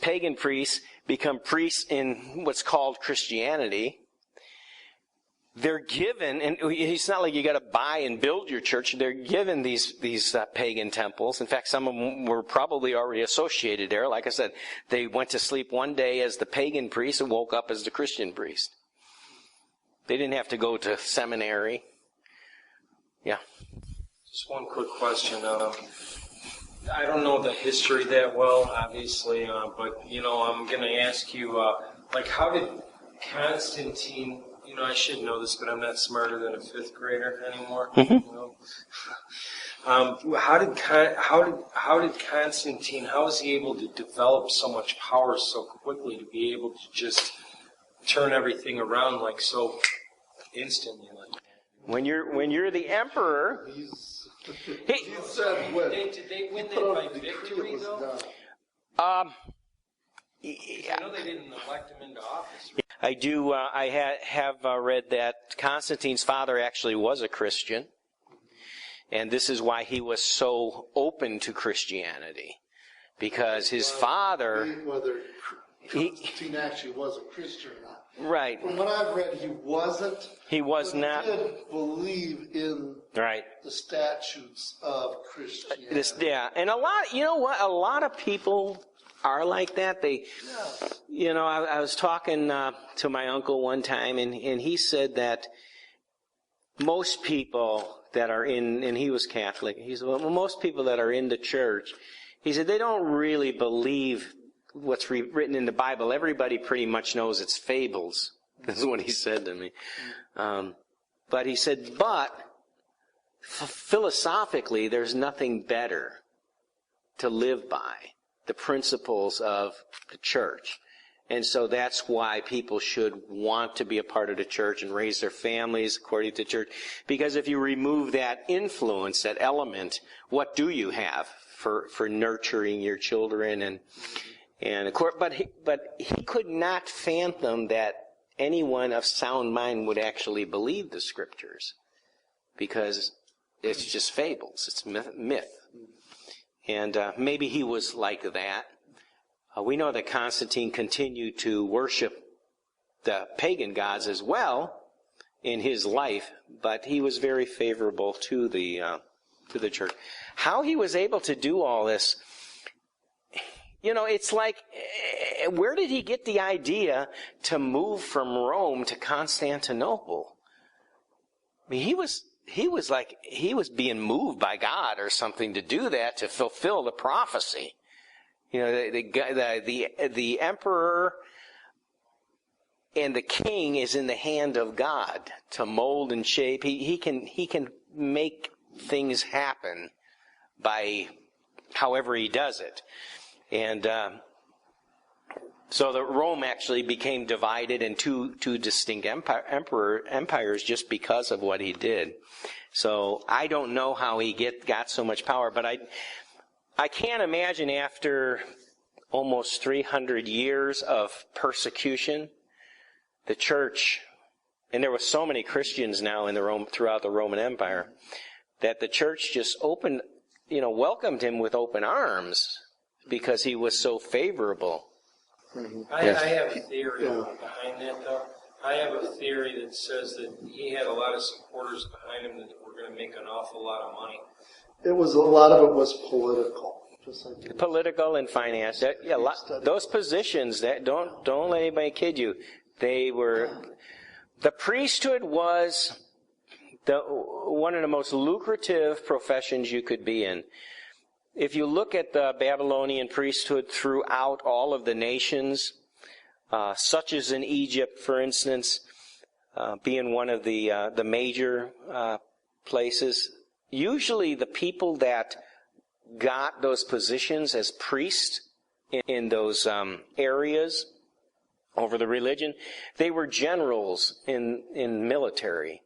pagan priests become priests in what's called Christianity. They're given, and it's not like you got to buy and build your church. They're given these pagan temples. In fact, some of them were probably already associated there. Like I said, they went to sleep one day as the pagan priest and woke up as the Christian priest. They didn't have to go to seminary. Yeah. Just one quick question. I don't know the history that well, obviously, but I'm going to ask you, how did Constantine? I should know this, but I'm not smarter than a fifth grader anymore. Mm-hmm. How did Constantine? How was he able to develop so much power so quickly to be able to just turn everything around so instantly like that? When you're the emperor, He said when. Did they win He that put by out a decree, victory, it was though? done. I know they didn't elect him into office. I do. I have read that Constantine's father actually was a Christian, and this is why he was so open to Christianity, because his father. Whether Constantine actually was a Christian or not. Right. From what I've read, he wasn't. He was but not. He did believe in the statutes of Christianity. And a lot. You know what? A lot of people are like that. They. Yeah. You know, I was talking to my uncle one time, and he said that most people that are in, and he was Catholic, he said, well, most people that are in the church, he said, they don't really believe what's written in the Bible. Everybody pretty much knows it's fables. This is what he said to me. But he said, philosophically, there's nothing better to live by, the principles of the church. And so that's why people should want to be a part of the church and raise their families according to the church. Because if you remove that influence, that element, what do you have for nurturing your children? And of course, but he could not fathom that anyone of sound mind would actually believe the scriptures, because it's just fables, it's myth. And maybe he was like that. We know that Constantine continued to worship the pagan gods as well in his life, but he was very favorable to the church. How he was able to do all this, you know, it's like, where did he get the idea to move from Rome to Constantinople? I mean, he was being moved by God or something to do that, to fulfill the prophecy. You know, the emperor and the king is in the hand of God to mold and shape. He can make things happen by however he does it. And so the Rome actually became divided in two distinct empires just because of what he did. So I don't know how he got so much power, but I can't imagine after almost 300 years of persecution, the church, and there were so many Christians now throughout the Roman Empire, that the church just welcomed him with open arms because he was so favorable. Mm-hmm. I have a theory behind that, though. I have a theory that says that he had a lot of supporters behind him that were going to make an awful lot of money. A lot of it was political. Just like political and finance. Those positions, that don't let anybody kid you. The priesthood was one of the most lucrative professions you could be in. If you look at the Babylonian priesthood throughout all of the nations, such as in Egypt, for instance, being one of the major places, usually the people that got those positions as priests in those areas over the religion, they were generals in military.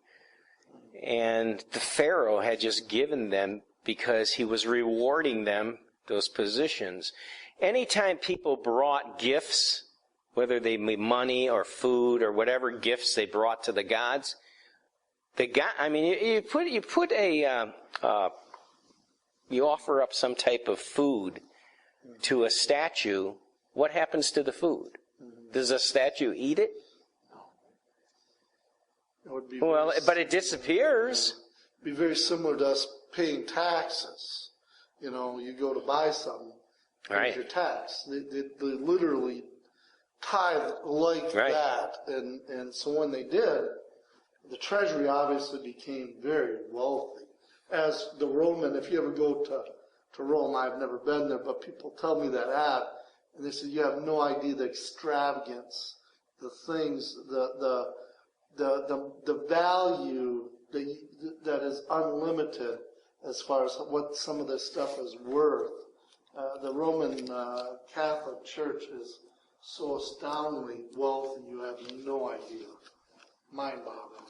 And the Pharaoh had just given them, because he was rewarding them, those positions. Anytime people brought gifts, whether they be money or food or whatever gifts they brought to the gods, you offer up some type of food to a statue, what happens to the food? Does the statue eat it? But it disappears. It'd be very similar to us paying taxes. You know, you go to buy something, there's your tax. They literally tithe like that. And so when they did, the treasury obviously became very wealthy. As the Roman, if you ever go to Rome, I've never been there, but people tell me that and they say, you have no idea the extravagance, the things, the value that is unlimited as far as what some of this stuff is worth. The Roman Catholic Church is so astoundingly wealthy, you have no idea. Mind-boggling.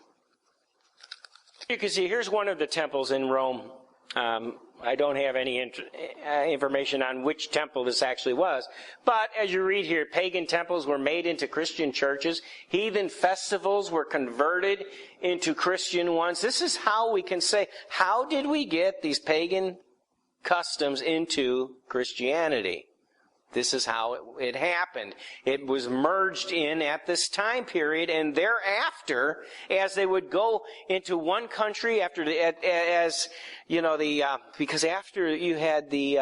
You can see, here's one of the temples in Rome. I don't have any information on which temple this actually was. But as you read here, pagan temples were made into Christian churches. Heathen festivals were converted into Christian ones. This is how we can say, how did we get these pagan customs into Christianity? This is how it happened. It was merged in at this time period, and thereafter, as they would go into one country after because after you had the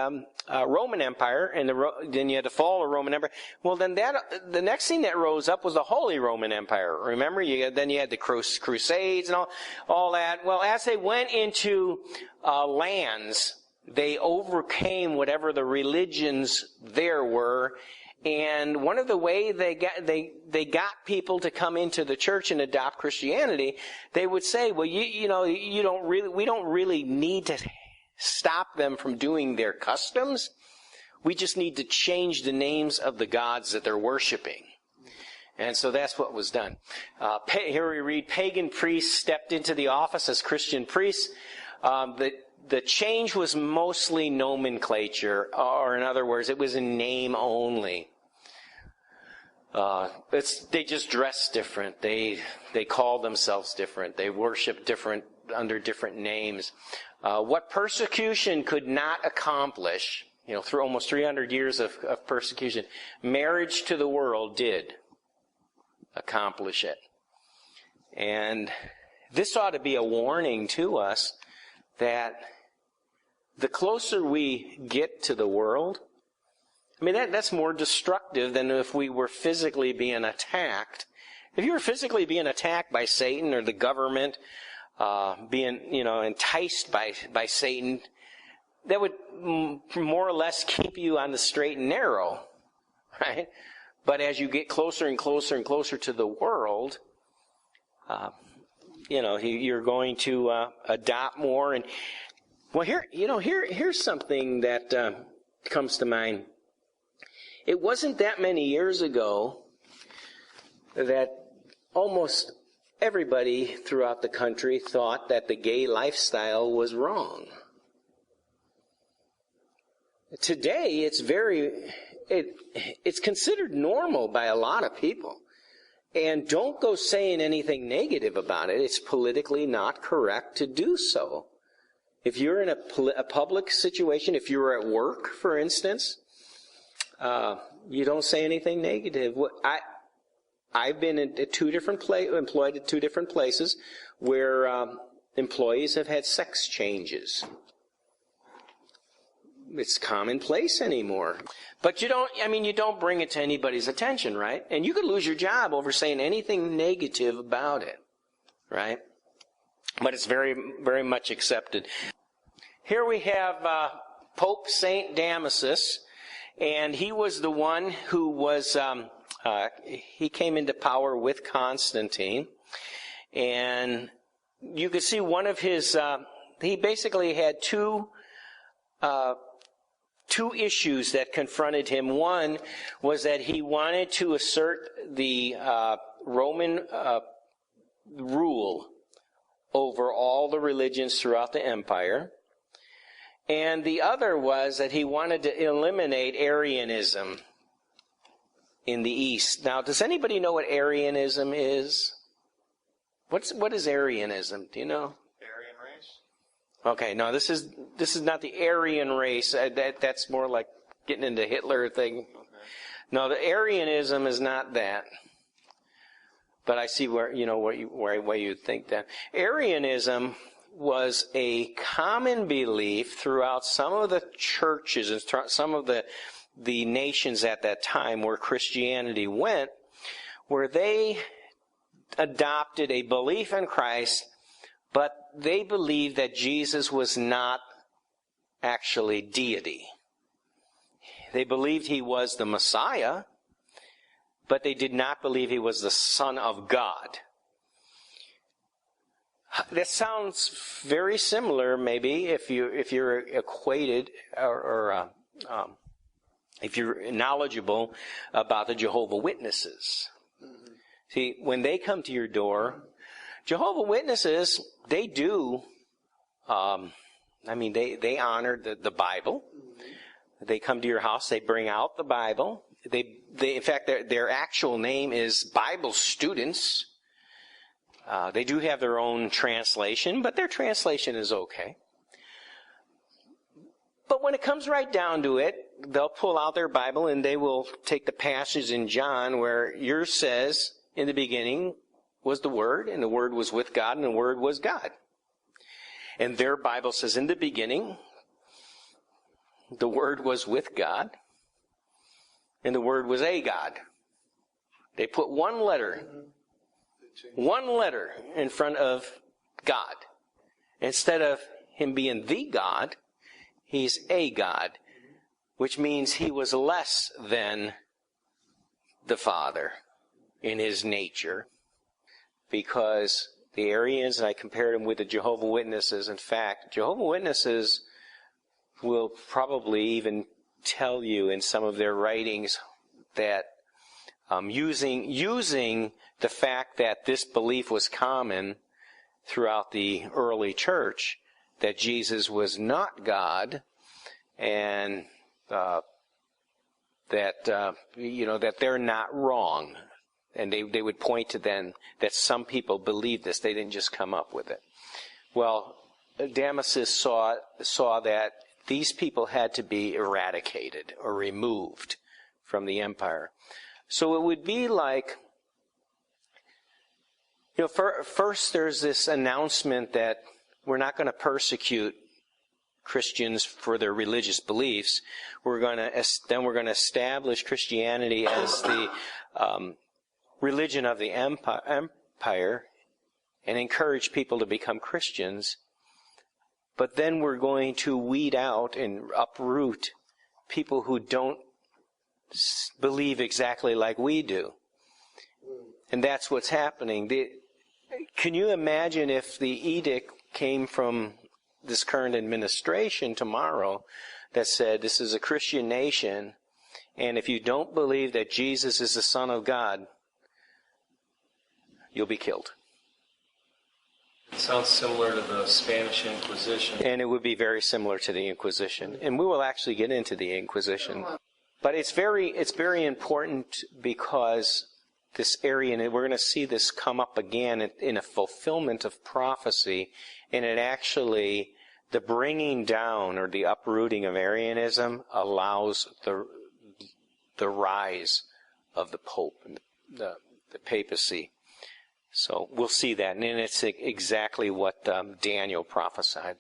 Roman Empire and then you had the fall of Roman Empire. Well, then the next thing that rose up was the Holy Roman Empire. Remember, then you had the Crusades and all that. Well, as they went into lands, they overcame whatever the religions there were, and one of the way they got people to come into the church and adopt Christianity, they would say, well, we don't really need to stop them from doing their customs. We just need to change the names of the gods that they're worshiping. And so that's what was done. Here we read, pagan priests stepped into the office as Christian priests. The change was mostly nomenclature, or in other words, it was in name only. They just dressed different. They called themselves different. They worshiped different under different names. What persecution could not accomplish, through almost 300 years of persecution, marriage to the world did accomplish it. And this ought to be a warning to us that the closer we get to the world, that's more destructive than if we were physically being attacked. If you were physically being attacked by Satan or the government, being, enticed by Satan, that would more or less keep you on the straight and narrow, right? But as you get closer and closer and closer to the world, you're going to adopt more. And well, here's something that comes to mind. It wasn't that many years ago that almost everybody throughout the country thought that the gay lifestyle was wrong. Today, it's considered normal by a lot of people. And don't go saying anything negative about it. It's politically not correct to do so. If you're in a public situation, if you're at work, for instance, you don't say anything negative. I've been employed at two different places where employees have had sex changes. It's commonplace anymore. But you don't bring it to anybody's attention, right? And you could lose your job over saying anything negative about it, right? But it's very, very much accepted. Here we have Pope Saint Damasus, and he was the one who was, he came into power with Constantine. And you could see one of his, he basically had two issues that confronted him. One was that he wanted to assert the Roman rule over all the religions throughout the empire. And the other was that he wanted to eliminate Arianism in the East. Now, does anybody know what Arianism is? What is Arianism? Do you know? Aryan race? Okay, no, this is not the Aryan race. That's more like getting into Hitler thing. Okay. No, the Arianism is not that. But I see where you'd think that. Arianism was a common belief throughout some of the churches and some of the nations at that time where Christianity went, where they adopted a belief in Christ, but they believed that Jesus was not actually deity. They believed he was the Messiah, but they did not believe he was the Son of God. That sounds very similar, maybe, if you're acquainted or if you're knowledgeable about the Jehovah's Witnesses. Mm-hmm. See, when they come to your door, Jehovah's Witnesses, they do I mean, they honor the Bible. They come to your house, they bring out the Bible. They in fact, their actual name is Bible students. They do have their own translation, but their translation is okay. But when it comes right down to it, they'll pull out their Bible and they will take the passage in John where yours says, in the beginning was the Word, and the Word was with God, and the Word was God. And their Bible says, in the beginning, the Word was with God, and the Word was a God. They put one letter in front of God. Instead of Him being the God, He's a God, which means He was less than the Father in His nature, because the Arians, and I compared them with the Jehovah's Witnesses. In fact, Jehovah's Witnesses will probably even tell you in some of their writings that using the fact that this belief was common throughout the early church, that Jesus was not God, and that they're not wrong, and they would point to then that some people believe this; they didn't just come up with it. Well, Damasus saw that these people had to be eradicated or removed from the empire. So it would be like, first there's this announcement that we're not going to persecute Christians for their religious beliefs. We're going to establish Christianity as the religion of the empire and encourage people to become Christians. But then we're going to weed out and uproot people who don't believe exactly like we do. And that's what's happening. Can you imagine if the edict came from this current administration tomorrow that said this is a Christian nation, and if you don't believe that Jesus is the Son of God, you'll be killed? It sounds similar to the Spanish Inquisition. And it would be very similar to the Inquisition. And we will actually get into the Inquisition. But it's very important because this area, and we're going to see this come up again in a fulfillment of prophecy, and it actually, the bringing down or the uprooting of Arianism allows the rise of the Pope and the papacy. So we'll see that, and it's exactly what Daniel prophesied.